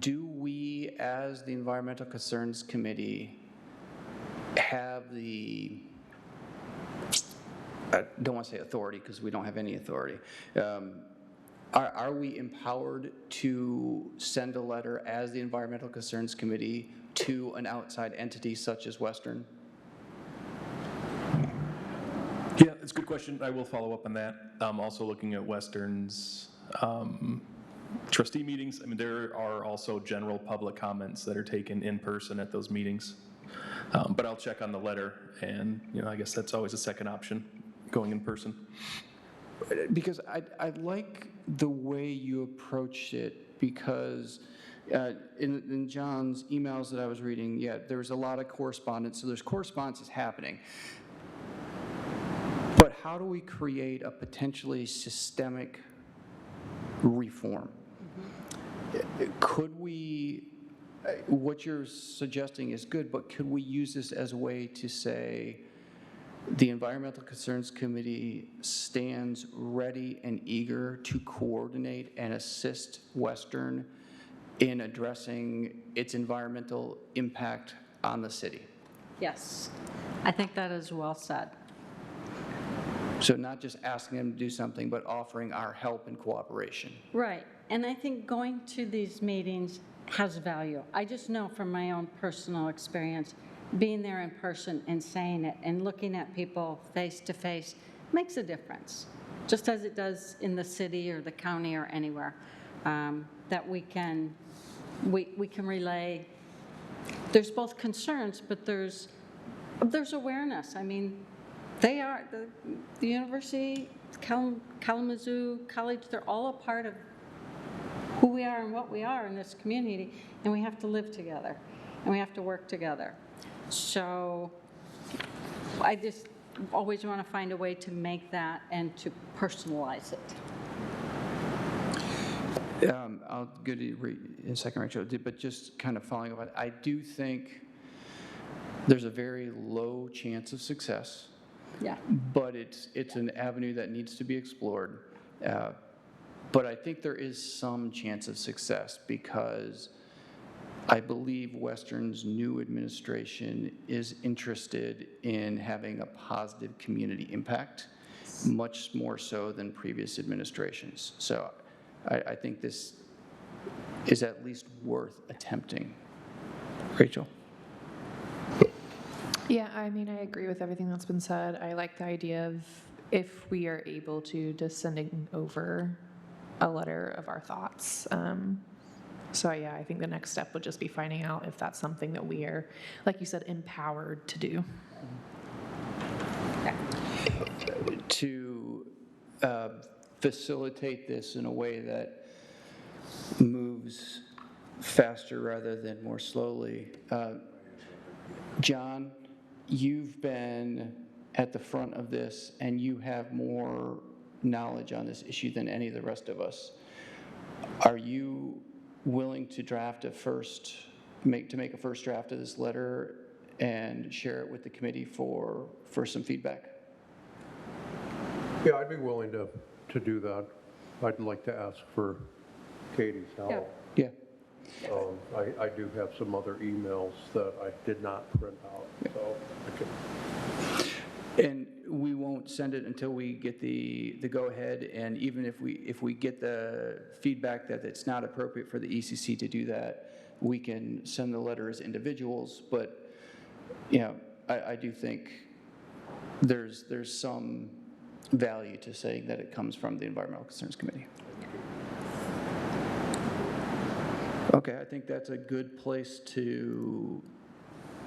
Speaker 1: Do we, as the Environmental Concerns Committee, have the, I don't want to say authority because we don't have any authority. Are we empowered to send a letter as the Environmental Concerns Committee to an outside entity such as Western?
Speaker 5: Yeah, it's a good question. I will follow up on that. Also looking at Western's trustee meetings. I mean, there are also general public comments that are taken in person at those meetings. But I'll check on the letter, and I guess that's always a second option, going in person.
Speaker 1: Because I like the way you approached it, because in John's emails that I was reading, yeah, there was a lot of correspondence, so there's correspondence happening. But how do we create a potentially systemic reform? Could we, what you're suggesting is good, but could we use this as a way to say, the Environmental Concerns Committee stands ready and eager to coordinate and assist Western in addressing its environmental impact on the city?
Speaker 4: Yes, I think that is well said.
Speaker 1: So not just asking them to do something, but offering our help and cooperation.
Speaker 4: Right, and I think going to these meetings has value. I just know from my own personal experience, being there in person and saying it and looking at people face to face makes a difference, just as it does in the city or the county or anywhere, that we can relay. There's both concerns, but there's awareness. I mean, they are, the University, Kalamazoo College, they're all a part of who we are and what we are in this community, and we have to live together, and we have to work together. So I just always want to find a way to make that and to personalize it.
Speaker 1: I'll go to you in a second, Rachel, but just kind of following up on it, I do think there's a very low chance of success.
Speaker 4: Yeah.
Speaker 1: But it's an avenue that needs to be explored. But I think there is some chance of success, because I believe Western's new administration is interested in having a positive community impact, much more so than previous administrations. So I think this is at least worth attempting. Rachel?
Speaker 2: Yeah, I mean, I agree with everything that's been said. I like the idea of, if we are able to, just sending over a letter of our thoughts. So yeah, I think the next step would just be finding out if that's something that we are, like you said, empowered to do.
Speaker 1: To facilitate this in a way that moves faster rather than more slowly. John, you've been at the front of this, and you have more knowledge on this issue than any of the rest of us. Are you willing to make a first draft of this letter and share it with the committee for some feedback?
Speaker 7: Yeah, I'd be willing to do that. I'd like to ask for Katie's help.
Speaker 1: Yeah.
Speaker 7: I do have some other emails that I did not print out, so I can.
Speaker 1: And we won't send it until we get the go-ahead, and even if we get the feedback that it's not appropriate for the ECC to do that, we can send the letter as individuals. But I do think there's some value to saying that it comes from the Environmental Concerns Committee. Okay, I think that's a good place to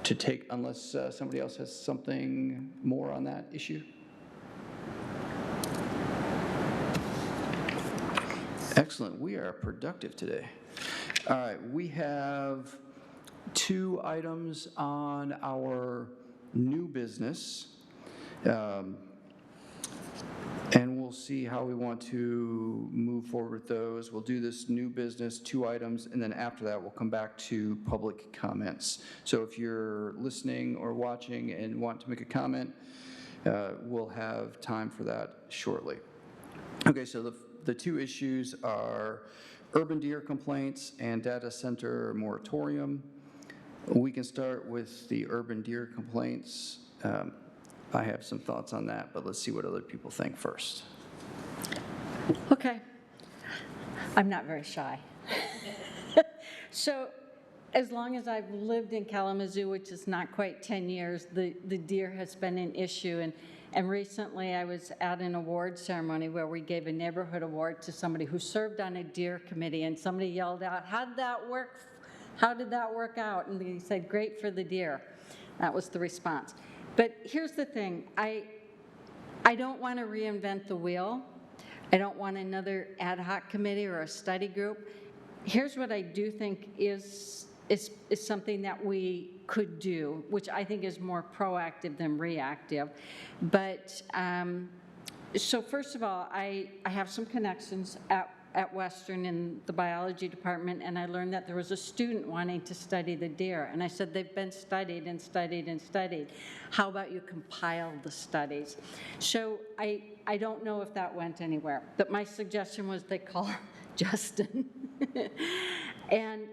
Speaker 1: take, unless somebody else has something more on that issue. Excellent, we are productive today. All right, we have 2 items on our new business. And we'll see how we want to move forward with those. We'll do this new business, 2 items, and then after that, we'll come back to public comments. So if you're listening or watching and want to make a comment, we'll have time for that shortly. Okay, so the 2 issues are urban deer complaints and data center moratorium. We can start with the urban deer complaints. I have some thoughts on that, but let's see what other people think first.
Speaker 8: Okay. I'm not very shy. So as long as I've lived in Kalamazoo, which is not quite 10 years, the deer has been an issue. And recently I was at an award ceremony where we gave a neighborhood award to somebody who served on a deer committee, and somebody yelled out, "How did that work? How did that work out?" And they said, "Great for the deer." That was the response. But here's the thing. I don't want to reinvent the wheel. I don't want another ad hoc committee or a study group. Here's what I do think is something that we could do, which I think is more proactive than reactive. But, so first of all, I have some connections at Western in the biology department, and I learned that there was a student wanting to study the deer. And I said, they've been studied and studied and studied. How about you compile the studies? So I don't know if that went anywhere, but my suggestion was they call Justin. And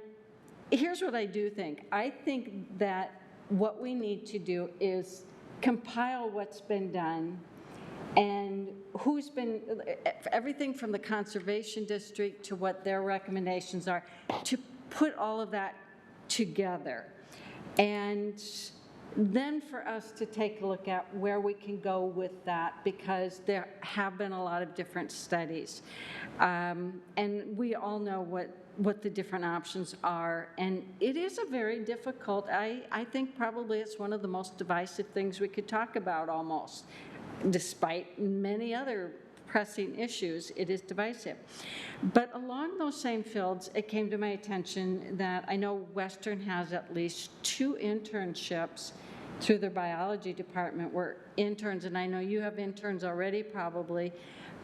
Speaker 8: here's what I do think. I think that what we need to do is compile what's been done and who's been, everything from the Conservation District to what their recommendations are, to put all of that together. And then for us to take a look at where we can go with that, because there have been a lot of different studies. And we all know what the different options are. And it is a very difficult, I think probably it's one of the most divisive things we could talk about almost. Despite many other pressing issues, it is divisive. But along those same fields, it came to my attention that I know Western has at least 2 internships through their biology department where interns, and I know you have interns already probably,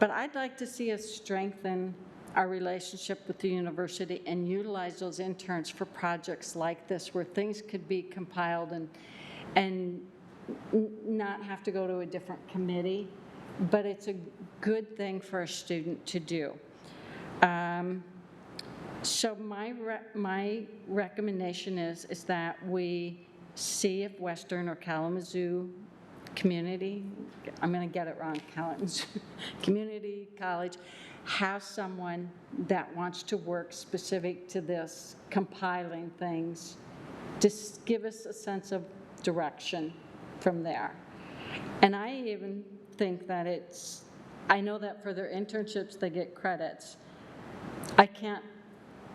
Speaker 8: but I'd like to see us strengthen our relationship with the university and utilize those interns for projects like this where things could be compiled and not have to go to a different committee, but it's a good thing for a student to do. So my recommendation is that we see if Western or Kalamazoo Community, I'm going to get it wrong, Kalamazoo Community College, has someone that wants to work specific to this, compiling things, to give us a sense of direction from there. And I even think that I know that for their internships they get credits.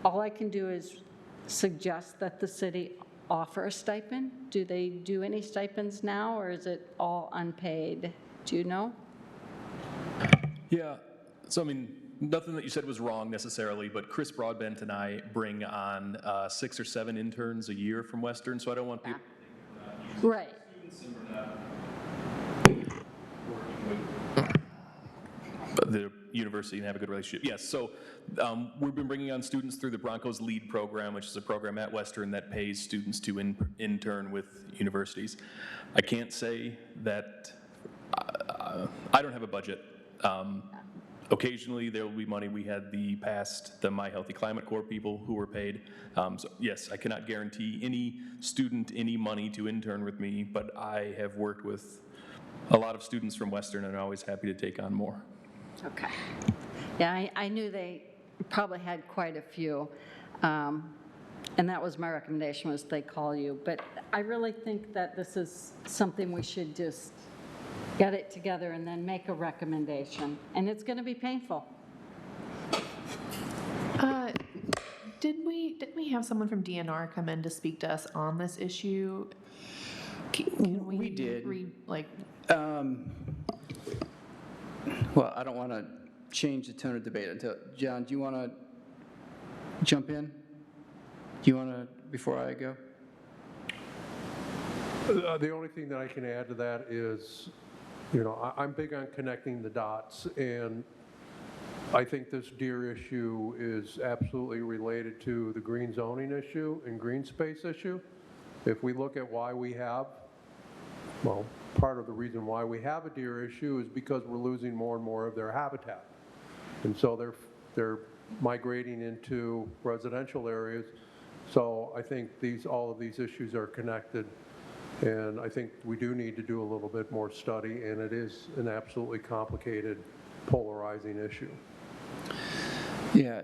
Speaker 8: All I can do is suggest that the city offer a stipend. Do they do any stipends now, or is it all unpaid? Do you know?
Speaker 5: Yeah, so I mean, nothing that you said was wrong necessarily, but Chris Broadbent and I bring on 6 or 7 interns a year from Western, so I don't want people to think we're not
Speaker 8: Right.
Speaker 5: students and we're not working with the university and have a good relationship. Yes, so we've been bringing on students through the Broncos Lead program, which is a program at Western that pays students to intern with universities. I can't say that I don't have a budget. Occasionally there will be money. We had the My Healthy Climate Corps people who were paid. So yes, I cannot guarantee any student any money to intern with me, but I have worked with a lot of students from Western and I'm always happy to take on more.
Speaker 8: Okay. Yeah, I knew they probably had quite a few, and that was my recommendation, was they call you. But I really think that this is something we should just get it together and then make a recommendation. And it's going to be painful.
Speaker 2: Didn't we have someone from DNR come in to speak to us on this issue? Can
Speaker 1: We did.
Speaker 2: Like,
Speaker 1: Well, I don't want to change the tone of debate until, John, do you want to jump in? Do you want to, before I go?
Speaker 7: The only thing that I can add to that is, you know, I'm big on connecting the dots, and I think this deer issue is absolutely related to the green zoning issue and green space issue. If we look at why we have, well, part of the reason why we have a deer issue is because we're losing more and more of their habitat. And so they're migrating into residential areas. So I think all of these issues are connected, and I think we do need to do a little bit more study, and it is an absolutely complicated, polarizing issue.
Speaker 1: Yeah,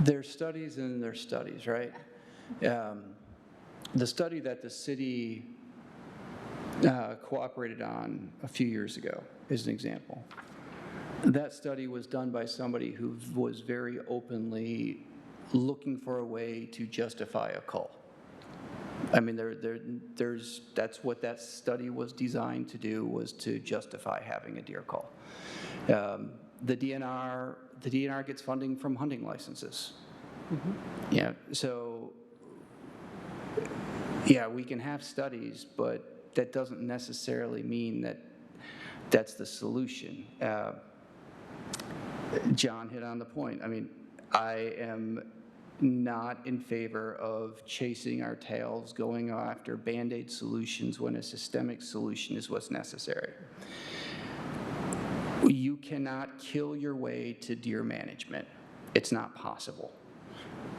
Speaker 1: there's studies and there's studies, right? The study that the city cooperated on a few years ago is an example. That study was done by somebody who was very openly looking for a way to justify a cull. I mean, that's what that study was designed to do, was to justify having a deer cull. The DNR gets funding from hunting licenses. Yeah, so yeah, we can have studies, but that doesn't necessarily mean that that's the solution. John hit on the point. I mean, I am not in favor of chasing our tails, going after Band-Aid solutions when a systemic solution is what's necessary. You cannot kill your way to deer management. It's not possible.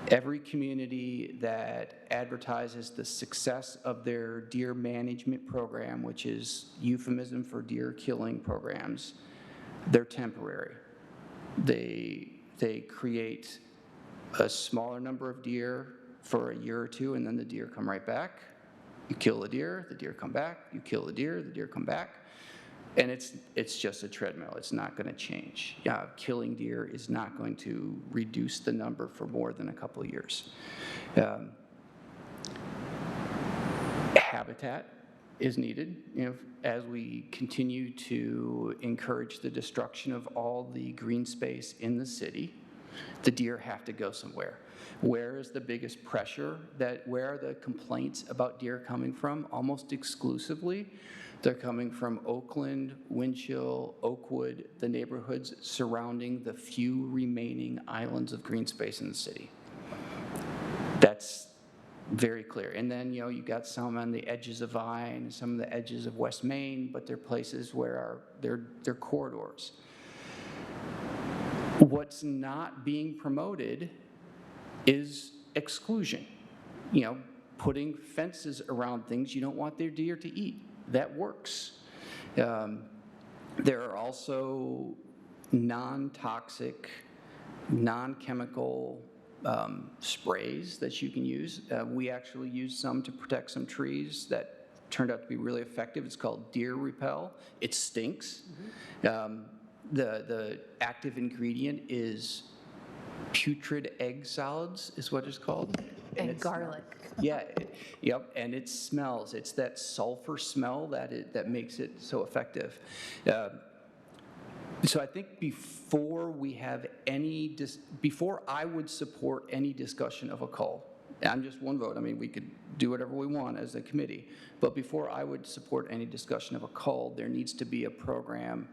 Speaker 1: Every community that advertises the success of their deer management program, which is euphemism for deer killing programs, they're temporary. They create a smaller number of deer for a year or two, and then the deer come right back. You kill the deer come back. You kill the deer come back. And it's just a treadmill. It's not going to change. Killing deer is not going to reduce the number for more than a couple of years. Habitat is needed. As we continue to encourage the destruction of all the green space in the city, the deer have to go somewhere. Where is the biggest pressure? Where are the complaints about deer coming from? Almost exclusively, they're coming from Oakland, Winchell, Oakwood, the neighborhoods surrounding the few remaining islands of green space in the city. That's very clear. And then, you got some on the edges of Vine, some of the edges of West Main, but they're places where they're corridors. What's not being promoted is exclusion. Putting fences around things you don't want their deer to eat. That works. There are also non-toxic, non-chemical sprays that you can use. We actually used some to protect some trees that turned out to be really effective. It's called Deer Repel. It stinks. The active ingredient is putrid egg solids, is what it's called.
Speaker 2: And garlic.
Speaker 1: Yeah, yep, and it smells. It's that sulfur smell that makes it so effective. So I think before I would support any discussion of a cull, I'm just one vote. I mean, we could do whatever we want as a committee, but before I would support any discussion of a cull, there needs to be a program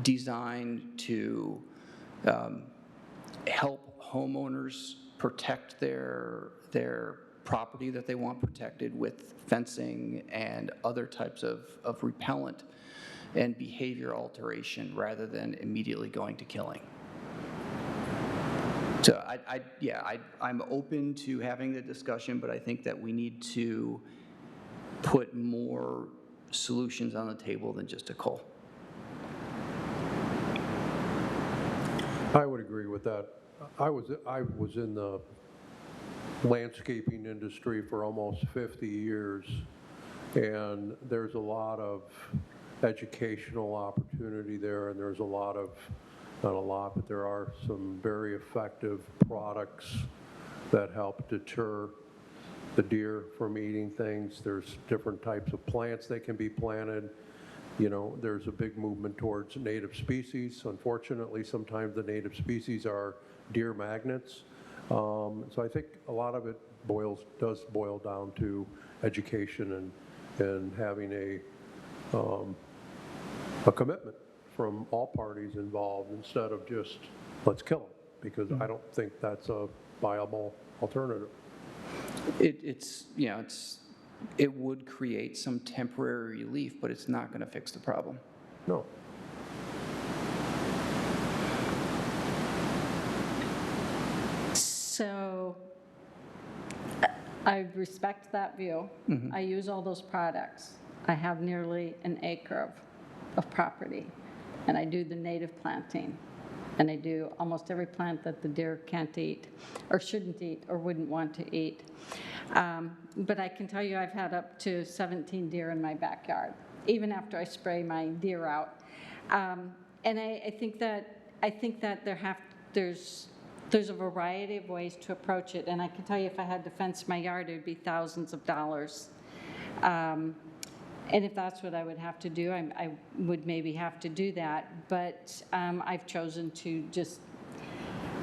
Speaker 1: designed to help homeowners protect their property that they want protected with fencing and other types of repellent and behavior alteration rather than immediately going to killing. So I'm open to having the discussion, but I think that we need to put more solutions on the table than just a cull.
Speaker 7: I would agree with that. I was in the landscaping industry for almost 50 years, and there's a lot of educational opportunity there, and there's not a lot, but there are some very effective products that help deter the deer from eating things. There's different types of plants that can be planted. There's a big movement towards native species. Unfortunately, sometimes the native species are deer magnets. So I think a lot of it does boil down to education and having a commitment from all parties involved instead of just let's kill them, because I don't think that's a viable alternative.
Speaker 1: It would create some temporary relief, but it's not going to fix the problem.
Speaker 7: No.
Speaker 8: So I respect that view. I use all those products. I have nearly an acre of property, and I do the native planting, and I do almost every plant that the deer can't eat, or shouldn't eat, or wouldn't want to eat. But I can tell you I've had up to 17 deer in my backyard, even after I spray my deer out. And I think that there's a variety of ways to approach it, and I can tell you if I had to fence my yard, it would be thousands of dollars. And if that's what I would have to do, I would maybe have to do that, but I've chosen to just,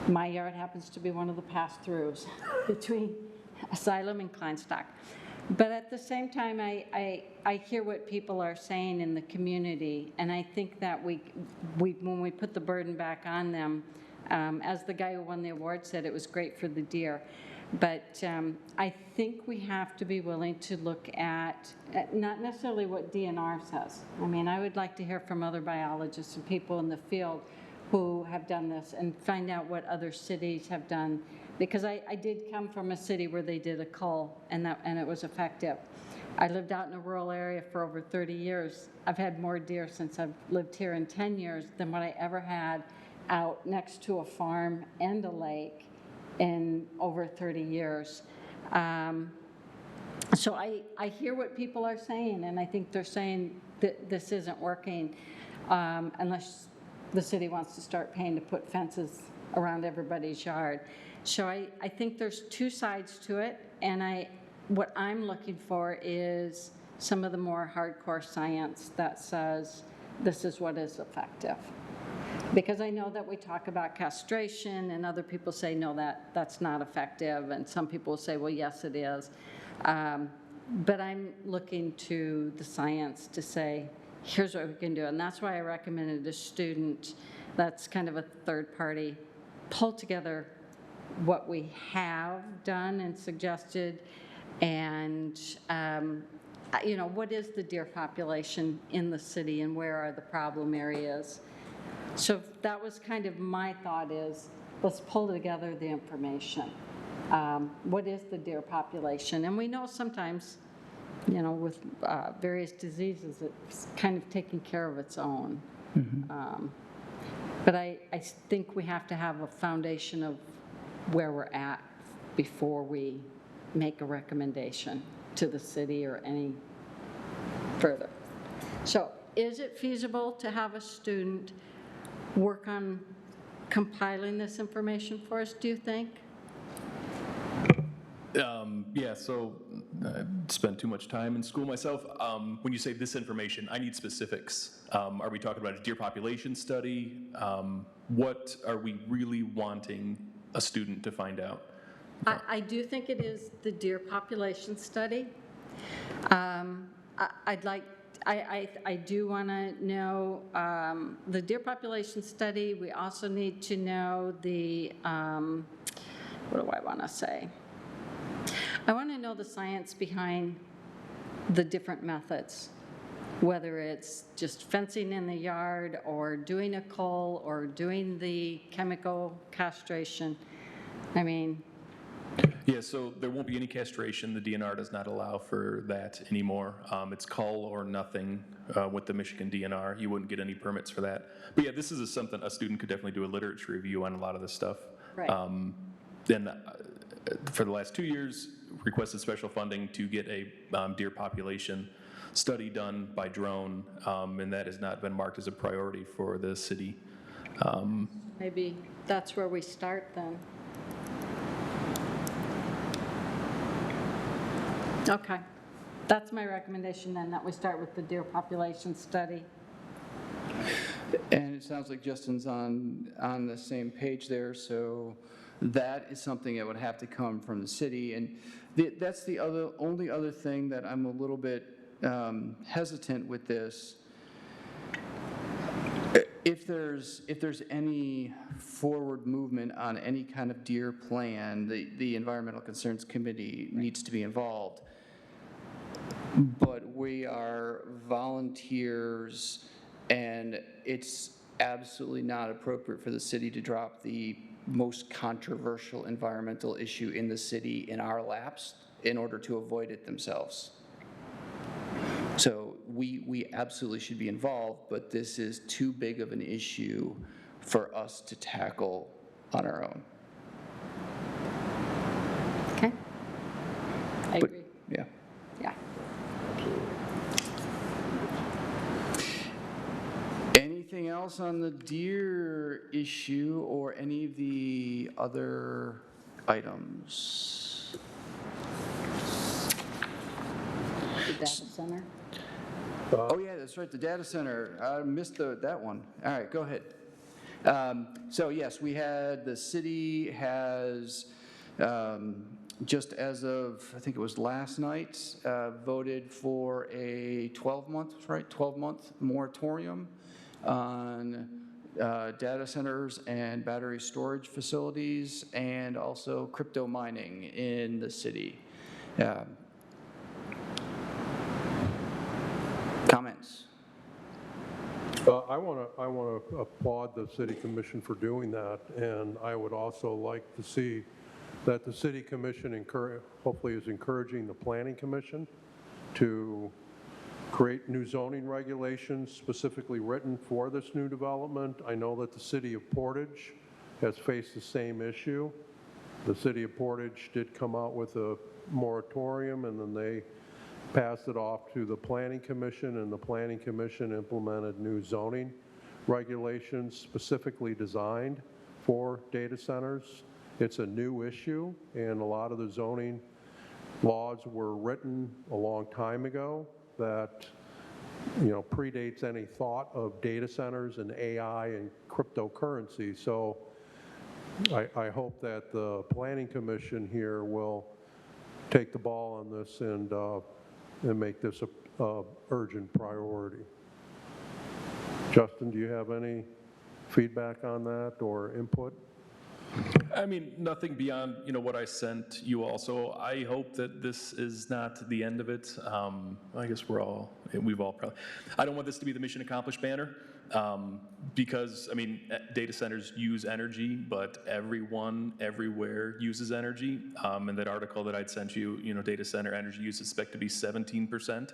Speaker 8: my yard happens to be one of the pass-throughs between Asylum and Kleinstock. But at the same time, I hear what people are saying in the community, and I think that when we put the burden back on them, as the guy who won the award said, it was great for the deer. But I think we have to be willing to look at not necessarily what DNR says. I mean, I would like to hear from other biologists and people in the field who have done this and find out what other cities have done. Because I did come from a city where they did a cull, and it was effective. I lived out in a rural area for over 30 years. I've had more deer since I've lived here in 10 years than what I ever had out next to a farm and a lake in over 30 years. So I hear what people are saying, and I think they're saying that this isn't working unless the city wants to start paying to put fences around everybody's yard. So I think there's two sides to it, and what I'm looking for is some of the more hardcore science that says this is what is effective. Because I know that we talk about castration, and other people say, no, that's not effective, and some people will say, well, yes, it is. But I'm looking to the science to say, here's what we can do, and that's why I recommended a student that's kind of a third party pull together what we have done and suggested, and what is the deer population in the city and where are the problem areas. So that was kind of my thought is, let's pull together the information. What is the deer population? And we know sometimes, with various diseases, it's kind of taking care of its own. But I think we have to have a foundation of where we're at before we make a recommendation to the city or any further. So is it feasible to have a student work on compiling this information for us, do you think?
Speaker 5: Yeah, so I spent too much time in school myself. When you say this information, I need specifics. Are we talking about a deer population study? What are we really wanting a student to find out?
Speaker 8: I do think it is the deer population study. I do want to know the deer population study. We also need to know the, what do I want to say? I want to know the science behind the different methods, whether it's just fencing in the yard or doing a cull or doing the chemical castration. I mean,
Speaker 5: Yeah, so there won't be any castration. The DNR does not allow for that anymore. It's cull or nothing with the Michigan DNR. You wouldn't get any permits for that. But yeah, this is something a student could definitely do a literature review on a lot of this stuff.
Speaker 8: Right.
Speaker 5: Then for the last 2 years, requested special funding to get a deer population study done by drone, and that has not been marked as a priority for the city.
Speaker 8: Maybe that's where we start then. Okay, that's my recommendation then, that we start with the deer population study.
Speaker 1: And it sounds like Justin's on the same page there, so that is something that would have to come from the city. And that's the only other thing that I'm a little bit hesitant with this. If there's any forward movement on any kind of deer plan, the Environmental Concerns Committee needs to be involved. But we are volunteers, and it's absolutely not appropriate for the city to drop the most controversial environmental issue in the city in our laps in order to avoid it themselves. So we absolutely should be involved, but this is too big of an issue for us to tackle on our own.
Speaker 8: Okay. I
Speaker 1: But,
Speaker 8: agree.
Speaker 1: yeah.
Speaker 8: Yeah.
Speaker 1: Anything else on the deer issue or any of the other items?
Speaker 8: The data center.
Speaker 1: Oh, yeah, that's right, the data center. I missed that one. All right, go ahead. So yes, the city has, just as of, I think it was last night, voted for a 12-month moratorium on data centers and battery storage facilities, and also crypto mining in the city. Comments?
Speaker 7: I want to applaud the city commission for doing that, and I would also like to see that the city commission hopefully is encouraging the planning commission to create new zoning regulations specifically written for this new development. I know that the city of Portage has faced the same issue. The city of Portage did come out with a moratorium, and then they passed it off to the Planning Commission, and the Planning Commission implemented new zoning regulations specifically designed for data centers. It's a new issue, and a lot of the zoning laws were written a long time ago that, you know, predates any thought of data centers and AI and cryptocurrency. So I hope that the Planning Commission here will take the ball on this and make this a urgent priority. Justin, do you have any feedback on that or input?
Speaker 5: I mean, nothing beyond, what I sent you all. So I hope that this is not the end of it. I guess we've all probably, I don't want this to be the mission accomplished banner, because, data centers use energy, but everyone, everywhere uses energy. And that article that I'd sent you, data center energy use is expected to be 17%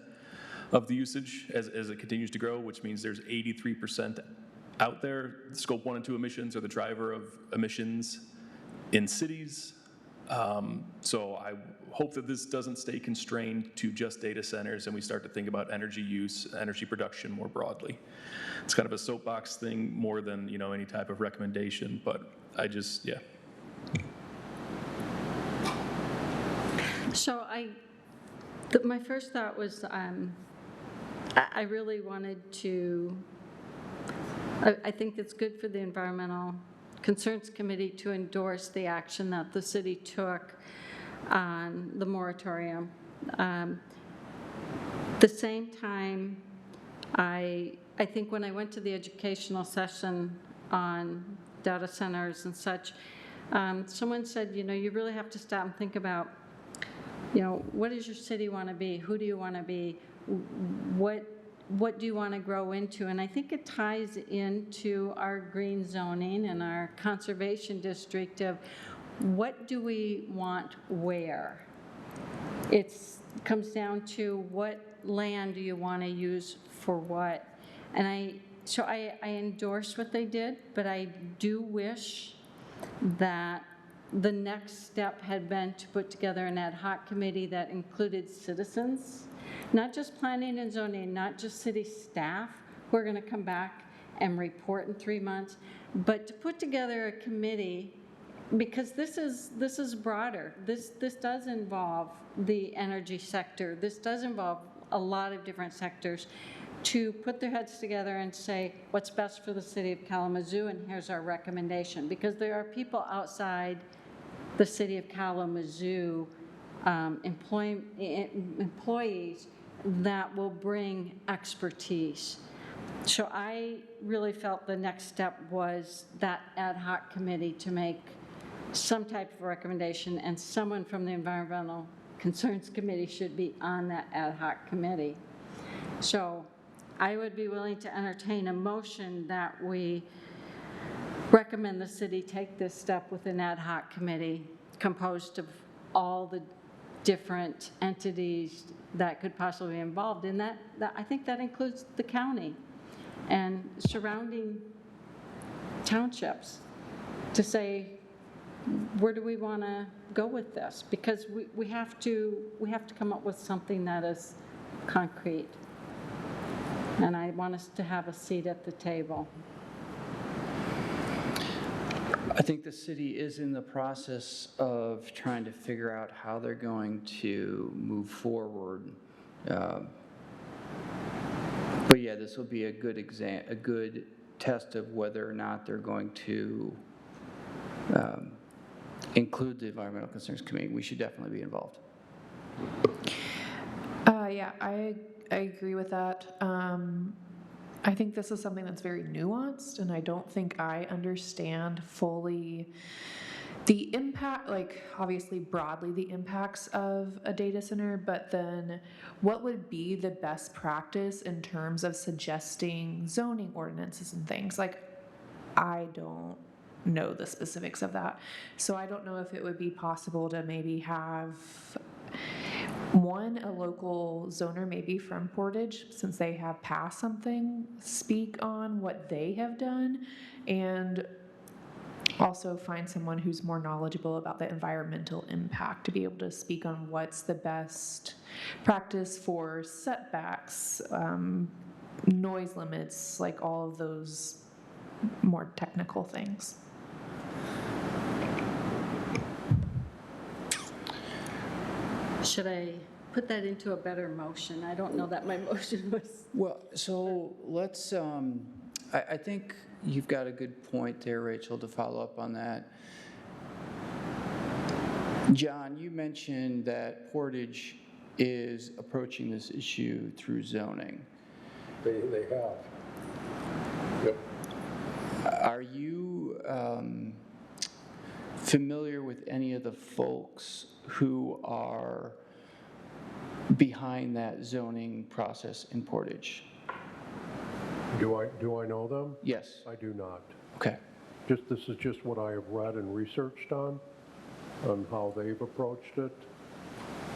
Speaker 5: of the usage as it continues to grow, which means there's 83% out there. Scope 1 and 2 emissions are the driver of emissions in cities. So I hope that this doesn't stay constrained to just data centers and we start to think about energy use, energy production more broadly. It's kind of a soapbox thing more than, any type of recommendation, but yeah.
Speaker 8: So my first thought was I really wanted to, I think it's good for the Environmental Concerns Committee to endorse the action that the city took on the moratorium. The same time, I think when I went to the educational session on data centers and such, someone said, you really have to stop and think about, what does your city want to be? Who do you want to be? What do you want to grow into? And I think it ties into our green zoning and our conservation district of what do we want where? It comes down to what land do you want to use for what? And I endorse what they did, but I do wish that the next step had been to put together an ad hoc committee that included citizens, not just planning and zoning, not just city staff who are going to come back and report in 3 months, but to put together a committee, because this is broader. This does involve the energy sector. This does involve a lot of different sectors, to put their heads together and say what's best for the city of Kalamazoo, and here's our recommendation. Because there are people outside the city of Kalamazoo, employees that will bring expertise. So I really felt the next step was that ad hoc committee to make some type of recommendation, and someone from the Environmental Concerns Committee should be on that ad hoc committee. So I would be willing to entertain a motion that we recommend the city take this step with an ad hoc committee composed of all the different entities that could possibly be involved in that. I think that includes the county and surrounding townships, to say, where do we want to go with this? Because we have to come up with something that is concrete. And I want us to have a seat at the table.
Speaker 1: I think the city is in the process of trying to figure out how they're going to move forward. But yeah, this will be a good test of whether or not they're going to include the Environmental Concerns Committee. We should definitely be involved.
Speaker 2: Yeah, I agree with that. I think this is something that's very nuanced, and I don't think I understand fully the impact, like obviously broadly the impacts of a data center, but then what would be the best practice in terms of suggesting zoning ordinances and things? Like, I don't know the specifics of that. So I don't know if it would be possible to maybe have a local zoner, maybe from Portage, since they have passed something, speak on what they have done, and also find someone who's more knowledgeable about the environmental impact to be able to speak on what's the best practice for setbacks, noise limits, like all of those more technical things.
Speaker 8: Should I put that into a better motion? I don't know that my motion was.
Speaker 1: Well, so let's, I think you've got a good point there, Rachel, to follow up on that. John, you mentioned that Portage is approaching this issue through zoning.
Speaker 7: They have. Yep.
Speaker 1: Are you familiar with any of the folks who are behind that zoning process in Portage?
Speaker 7: Do I know them?
Speaker 1: Yes.
Speaker 7: I do not.
Speaker 1: Okay.
Speaker 7: This is just what I have read and researched on how they've approached it.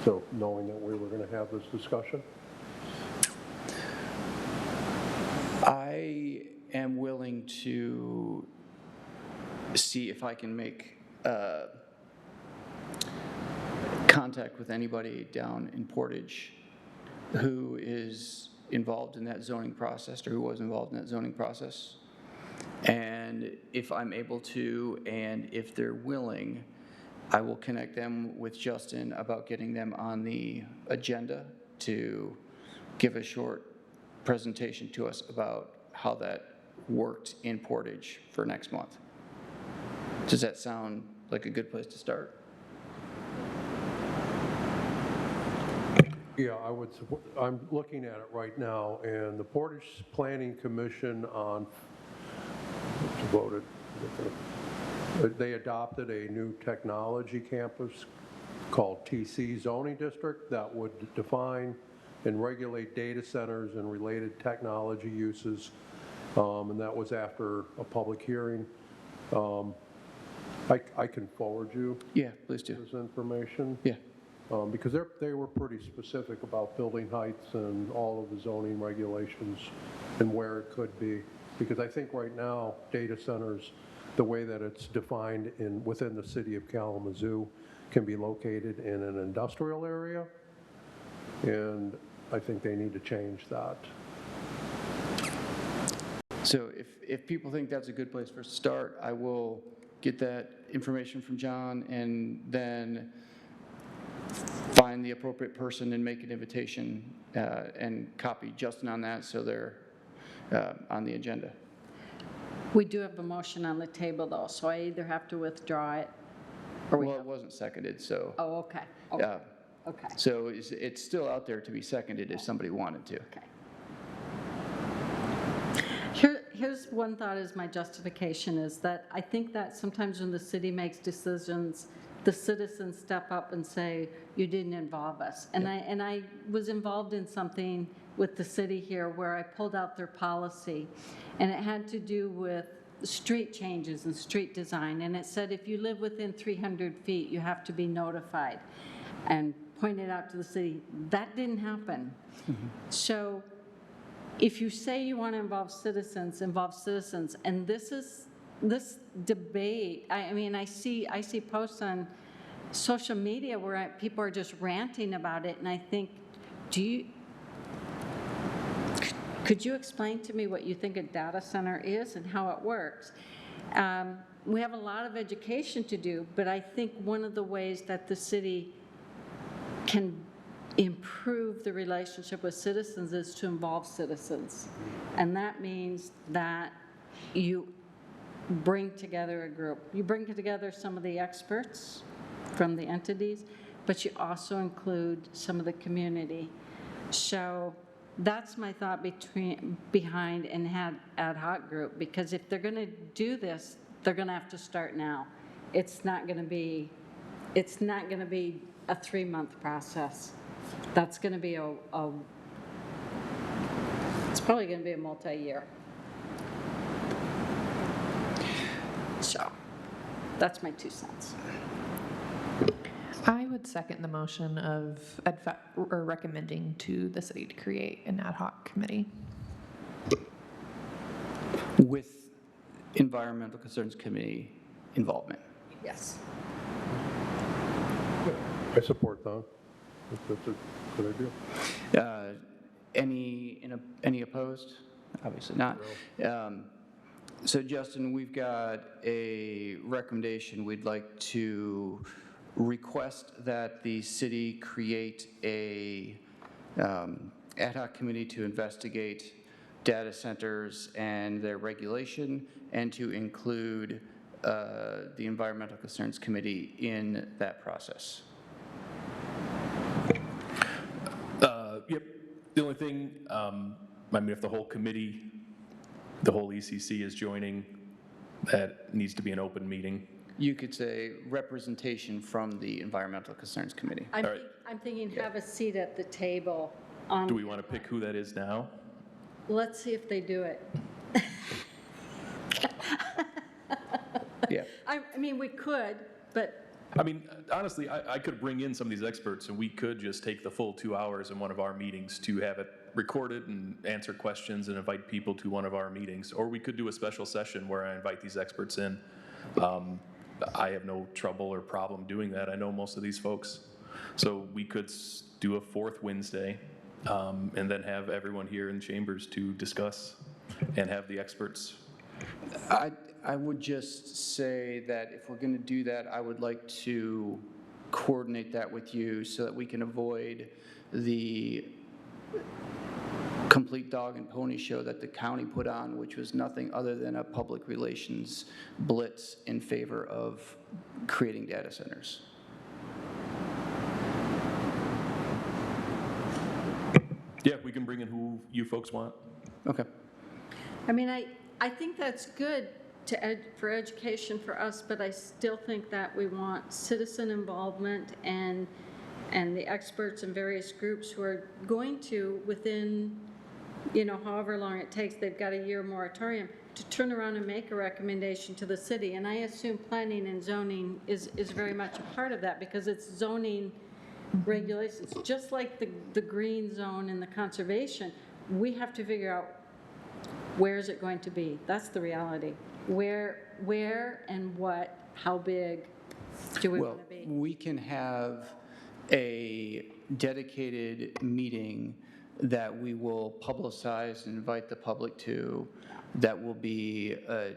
Speaker 7: So knowing that we were going to have this discussion.
Speaker 1: I am willing to see if I can make contact with anybody down in Portage who is involved in that zoning process or who was involved in that zoning process. And if I'm able to, and if they're willing, I will connect them with Justin about getting them on the agenda to give a short presentation to us about how that worked in Portage for next month. Does that sound like a good place to start?
Speaker 7: Yeah, I'm looking at it right now, and the Portage Planning Commission voted, they adopted a new technology campus called TC zoning district that would define and regulate data centers and related technology uses, and that was after a public hearing. I can forward you
Speaker 1: Yeah, please do.
Speaker 7: this information.
Speaker 1: Yeah.
Speaker 7: Because they were pretty specific about building heights and all of the zoning regulations and where it could be. Because I think right now, data centers, the way that it's defined within the city of Kalamazoo, can be located in an industrial area, and I think they need to change that.
Speaker 1: So if people think that's a good place for us to start, I will get that information from John and then find the appropriate person and make an invitation and copy Justin on that so they're on the agenda.
Speaker 8: We do have a motion on the table, though, so I either have to withdraw it or we
Speaker 1: Well,
Speaker 8: have.
Speaker 1: it wasn't seconded, so.
Speaker 8: Oh, okay.
Speaker 1: Yeah.
Speaker 8: Okay.
Speaker 1: So it's still out there to be seconded if somebody wanted to.
Speaker 8: Okay. Here's one thought as my justification is that I think that sometimes when the city makes decisions, the citizens step up and say, you didn't involve us. And I was involved in something with the city here where I pulled out their policy, and it had to do with street changes and street design, and it said if you live within 300 feet, you have to be notified, and pointed out to the city, that didn't happen. So if you say you want to involve citizens, and this debate, I mean, I see posts on social media where people are just ranting about it, and I think, could you explain to me what you think a data center is and how it works? We have a lot of education to do, but I think one of the ways that the city can improve the relationship with citizens is to involve citizens. And that means that you bring together a group. You bring together some of the experts from the entities, but you also include some of the community. So that's my thought behind an ad hoc group, because if they're going to do this, they're going to have to start now. It's not going to be a 3-month process. That's going to be it's probably going to be a multi-year. So that's my 2 cents.
Speaker 2: I would second the motion of recommending to the city to create an ad hoc committee.
Speaker 1: With Environmental Concerns Committee involvement.
Speaker 8: Yes.
Speaker 7: I support that. That's a good idea.
Speaker 1: Any opposed? Obviously not. So Justin, we've got a recommendation. We'd like to request that the city create a ad hoc committee to investigate data centers and their regulation, and to include the Environmental Concerns Committee in that process.
Speaker 5: Yep. The only thing, I mean, if the whole committee, the whole ECC is joining, that needs to be an open meeting.
Speaker 1: You could say representation from the Environmental Concerns Committee.
Speaker 8: I'm thinking have a seat at the table.
Speaker 5: Do we want to pick who that is now?
Speaker 8: Let's see if they do it.
Speaker 1: Yeah.
Speaker 8: I mean, we could, but
Speaker 5: I mean, honestly, I could bring in some of these experts, and we could just take the full 2 hours in one of our meetings to have it recorded and answer questions and invite people to one of our meetings. Or we could do a special session where I invite these experts in. I have no trouble or problem doing that. I know most of these folks. So we could do a 4th Wednesday and then have everyone here in chambers to discuss and have the experts.
Speaker 1: I would just say that if we're going to do that, I would like to coordinate that with you so that we can avoid the complete dog and pony show that the county put on, which was nothing other than a public relations blitz in favor of creating data centers.
Speaker 5: Yeah, we can bring in who you folks want.
Speaker 1: Okay.
Speaker 8: I mean, I think that's good for education for us, but I still think that we want citizen involvement and the experts and various groups who are going to, within, however long it takes, they've got a year moratorium, to turn around and make a recommendation to the city. And I assume planning and zoning is very much a part of that, because it's zoning regulations. Just like the green zone and the conservation, we have to figure out where is it going to be. That's the reality. Where and what, how big do we want to be?
Speaker 1: Well, we can have a dedicated meeting that we will publicize and invite the public to, that will be a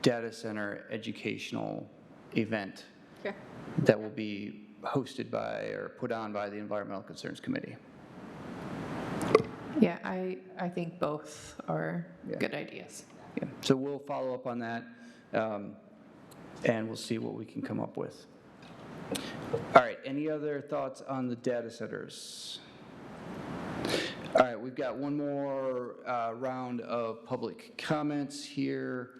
Speaker 1: data center educational event that will be hosted by or put on by the Environmental Concerns Committee.
Speaker 2: Yeah, I think both are good ideas.
Speaker 1: Yeah. So we'll follow up on that, and we'll see what we can come up with. All right, any other thoughts on the data centers? All right, we've got one more round of public comments here.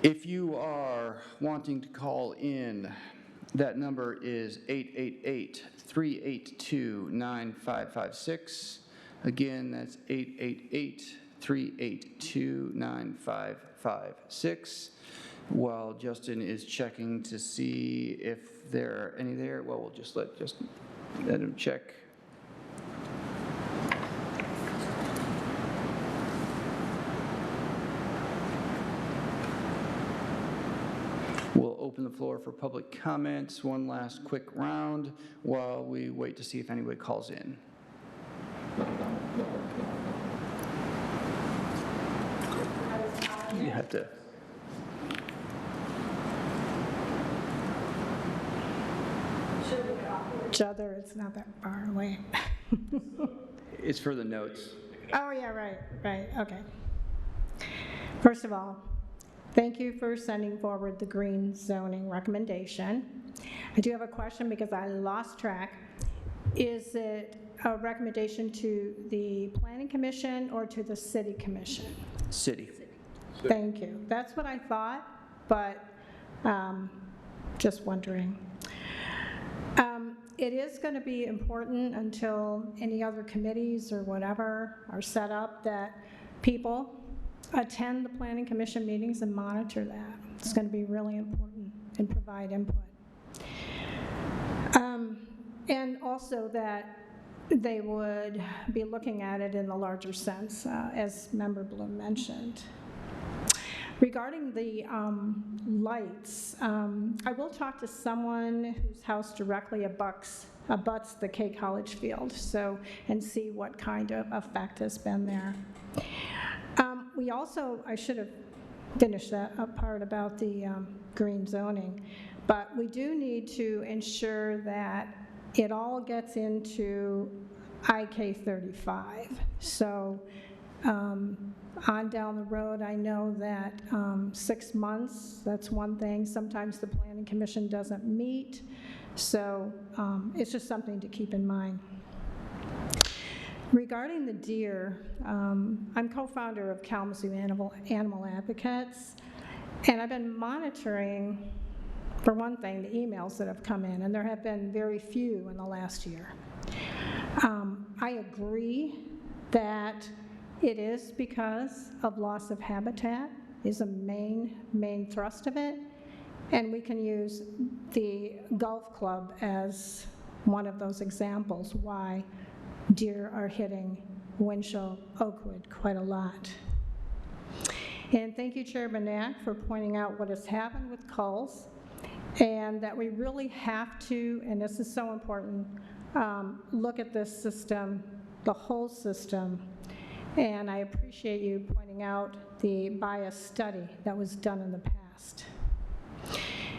Speaker 1: If you are wanting to call in, that number is 888-382-9556. Again, that's 888-382-9556. 5, 6. While Justin is checking to see if there are any there, well, we'll just let him check. We'll open the floor for public comments, one last quick round while we wait to see if anybody calls in. You have to.
Speaker 3: Each other, it's not that far away.
Speaker 1: It's for the notes.
Speaker 3: Oh, yeah, right, okay. First of all, thank you for sending forward the green zoning recommendation. I do have a question because I lost track. Is it a recommendation to the Planning Commission or to the City Commission?
Speaker 1: City.
Speaker 3: Thank you. That's what I thought, but just wondering. It is going to be important until any other committees or whatever are set up that people attend the Planning Commission meetings and monitor that. It's going to be really important and provide input. And also that they would be looking at it in the larger sense, as Member Bloom mentioned. Regarding the lights, I will talk to someone whose house directly abuts the K College field, and see what kind of effect has been there. We also, I should have finished that up part about the green zoning, but we do need to ensure that it all gets into IK 35. So on down the road, I know that 6 months, that's one thing. Sometimes the Planning Commission doesn't meet, so it's just something to keep in mind. Regarding the deer, I'm co-founder of Kalamazoo Animal Advocates, and I've been monitoring, for one thing, the emails that have come in, and there have been very few in the last year. I agree that it is because of loss of habitat is a main thrust of it, and we can use the golf club as one of those examples why deer are hitting Winchell Oakwood quite a lot. And thank you, Chairman Knack, for pointing out what has happened with culls, and that we really have to, and this is so important, look at this system, the whole system. And I appreciate you pointing out the bias study that was done in the past.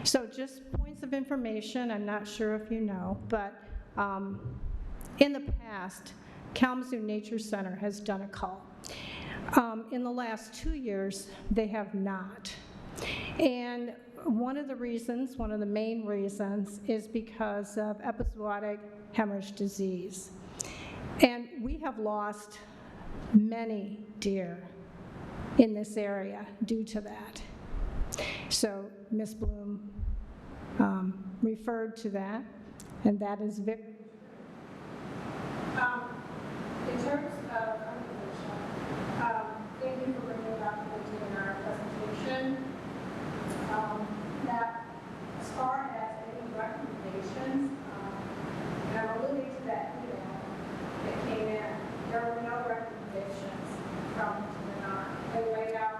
Speaker 3: So just points of information, I'm not sure if you know, but in the past, Kalamazoo Nature Center has done a cull. In the last 2 years, they have not. And one of the main reasons is because of epizootic hemorrhage disease. And we have lost many deer in this area due to that. So Ms. Bloom referred to that, and that is very. In terms of thank you for bringing it up in our presentation. That as far as any recommendations, and I'm alluding to that email that came in, there were no recommendations from TNR. They laid out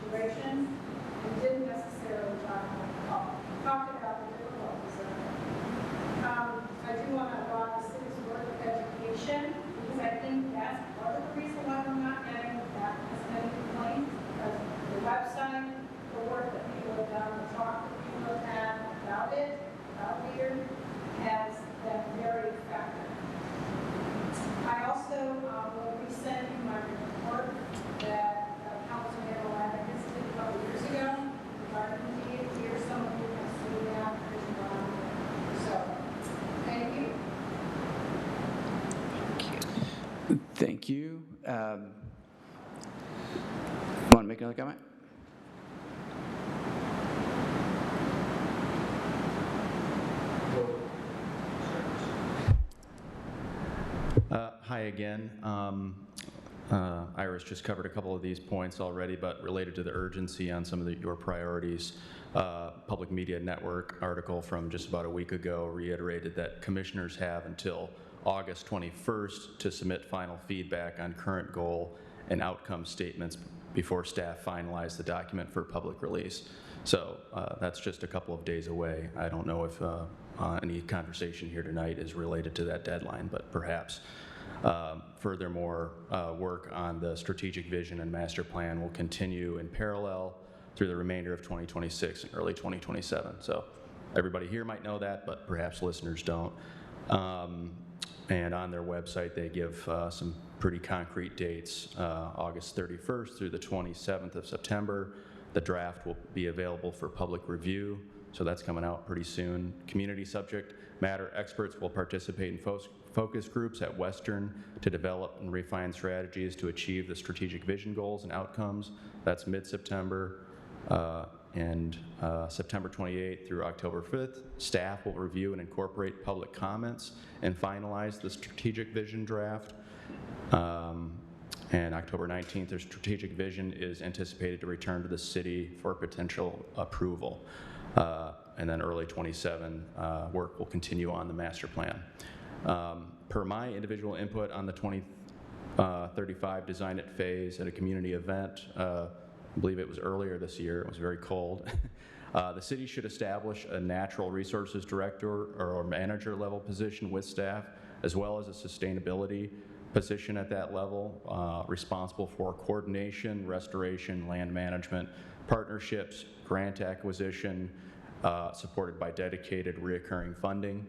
Speaker 3: situations and didn't necessarily talk about the call. Talked about the difficulties of it. I do want to applaud the city's work with education, because I think that's part of the reason why we're not getting that as many complaints, because the website, the work that people have done, the talk that people have had about it, about deer, has been very effective. I also will be sending my report that Kalamazoo Animal Advocates did a couple years ago regarding deer. Some of you have seen that as well. So, thank you.
Speaker 1: Thank you. Want to make another comment?
Speaker 6: Hi again. Iris just covered a couple of these points already, but related to the urgency on some of your priorities, Public Media Network article from just about a week ago reiterated that commissioners have until August 21st to submit final feedback on current goal and outcome statements before staff finalize the document for public release. So that's just a couple of days away. I don't know if any conversation here tonight is related to that deadline, but perhaps. Furthermore, work on the strategic vision and master plan will continue in parallel through the remainder of 2026 and early 2027. So everybody here might know that, but perhaps listeners don't. And on their website, they give some pretty concrete dates, August 31st through the 27th of September. The draft will be available for public review, so that's coming out pretty soon. Community subject matter experts will participate in focus groups at Western to develop and refine strategies to achieve the strategic vision goals and outcomes. That's mid-September. And September 28th through October 5th, staff will review and incorporate public comments and finalize the strategic vision draft. And October 19th, their strategic vision is anticipated to return to the city for potential approval. And then early 27, work will continue on the master plan. Per my individual input on the 2035 Design It phase at a community event, I believe it was earlier this year, it was very cold. The city should establish a natural resources director or manager level position with staff, as well as a sustainability position at that level, responsible for coordination, restoration, land management, partnerships, grant acquisition, supported by dedicated reoccurring funding.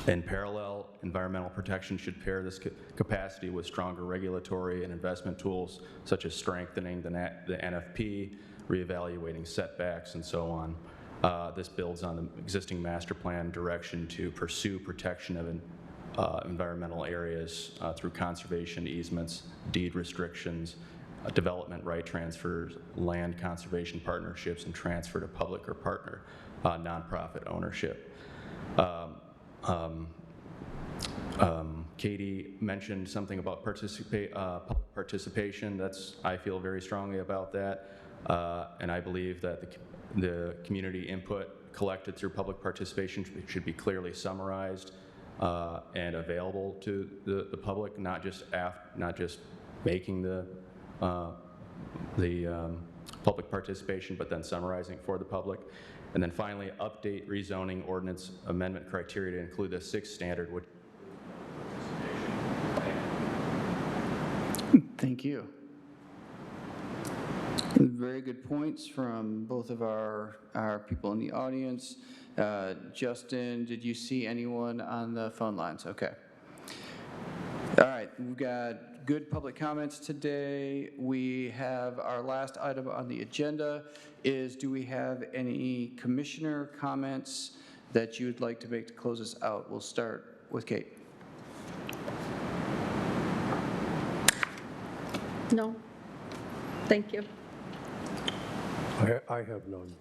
Speaker 6: In parallel, environmental protection should pair this capacity with stronger regulatory and investment tools, such as strengthening the NFP, reevaluating setbacks, and so on. This builds on the existing master plan direction to pursue protection of environmental areas through conservation easements, deed restrictions, development right transfers, land conservation partnerships, and transfer to public or partner nonprofit ownership. Katie mentioned something about public participation. I feel very strongly about that, and I believe that the community input collected through public participation should be clearly summarized and available to the public, not just making the public participation, but then summarizing for the public. And then finally, update rezoning ordinance amendment criteria to include the 6th standard, which.
Speaker 1: Thank you. Very good points from both of our people in the audience. Justin, did you see anyone on the phone lines? Okay. All right, we've got good public comments today. We have our last item on the agenda is, do we have any commissioner comments that you would like to make to close us out? We'll start with Kate.
Speaker 8: No, thank you.
Speaker 7: I have none.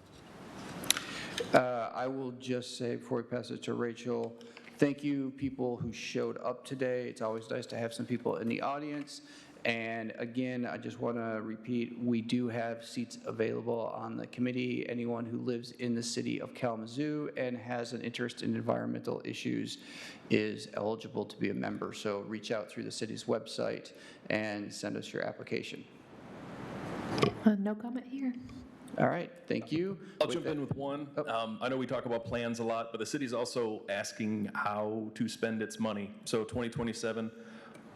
Speaker 1: I will just say before we pass it to Rachel, thank you people who showed up today. It's always nice to have some people in the audience. And again, I just want to repeat, we do have seats available on the committee. Anyone who lives in the city of Kalamazoo and has an interest in environmental issues is eligible to be a member. So reach out through the city's website and send us your application.
Speaker 2: No comment here.
Speaker 1: All right, thank you.
Speaker 5: I'll jump in with one. I know we talk about plans a lot, but the city's also asking how to spend its money. So 2027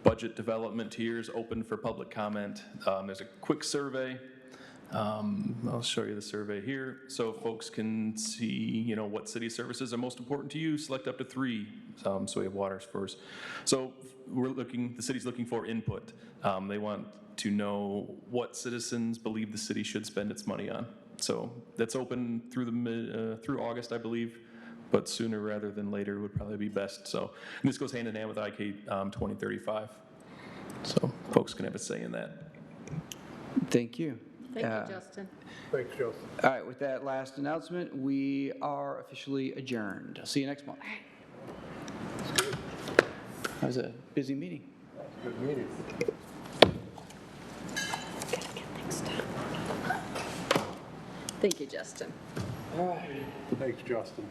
Speaker 5: budget development tiers open for public comment. There's a quick survey. I'll show you the survey here so folks can see, what city services are most important to you. Select up to 3. So we have water first. So the city's looking for input. They want to know what citizens believe the city should spend its money on. So that's open through through August, I believe, but sooner rather than later would probably be best. So and this goes hand in hand with IK 2035. So folks can have a say in that.
Speaker 1: Thank you.
Speaker 8: Thank you, Justin.
Speaker 7: Thanks, Justin.
Speaker 1: All right, with that last announcement, we are officially adjourned. I'll see you next month. That was a busy meeting.
Speaker 7: Good meeting.
Speaker 8: Thank you, Justin.
Speaker 7: Thanks, Justin.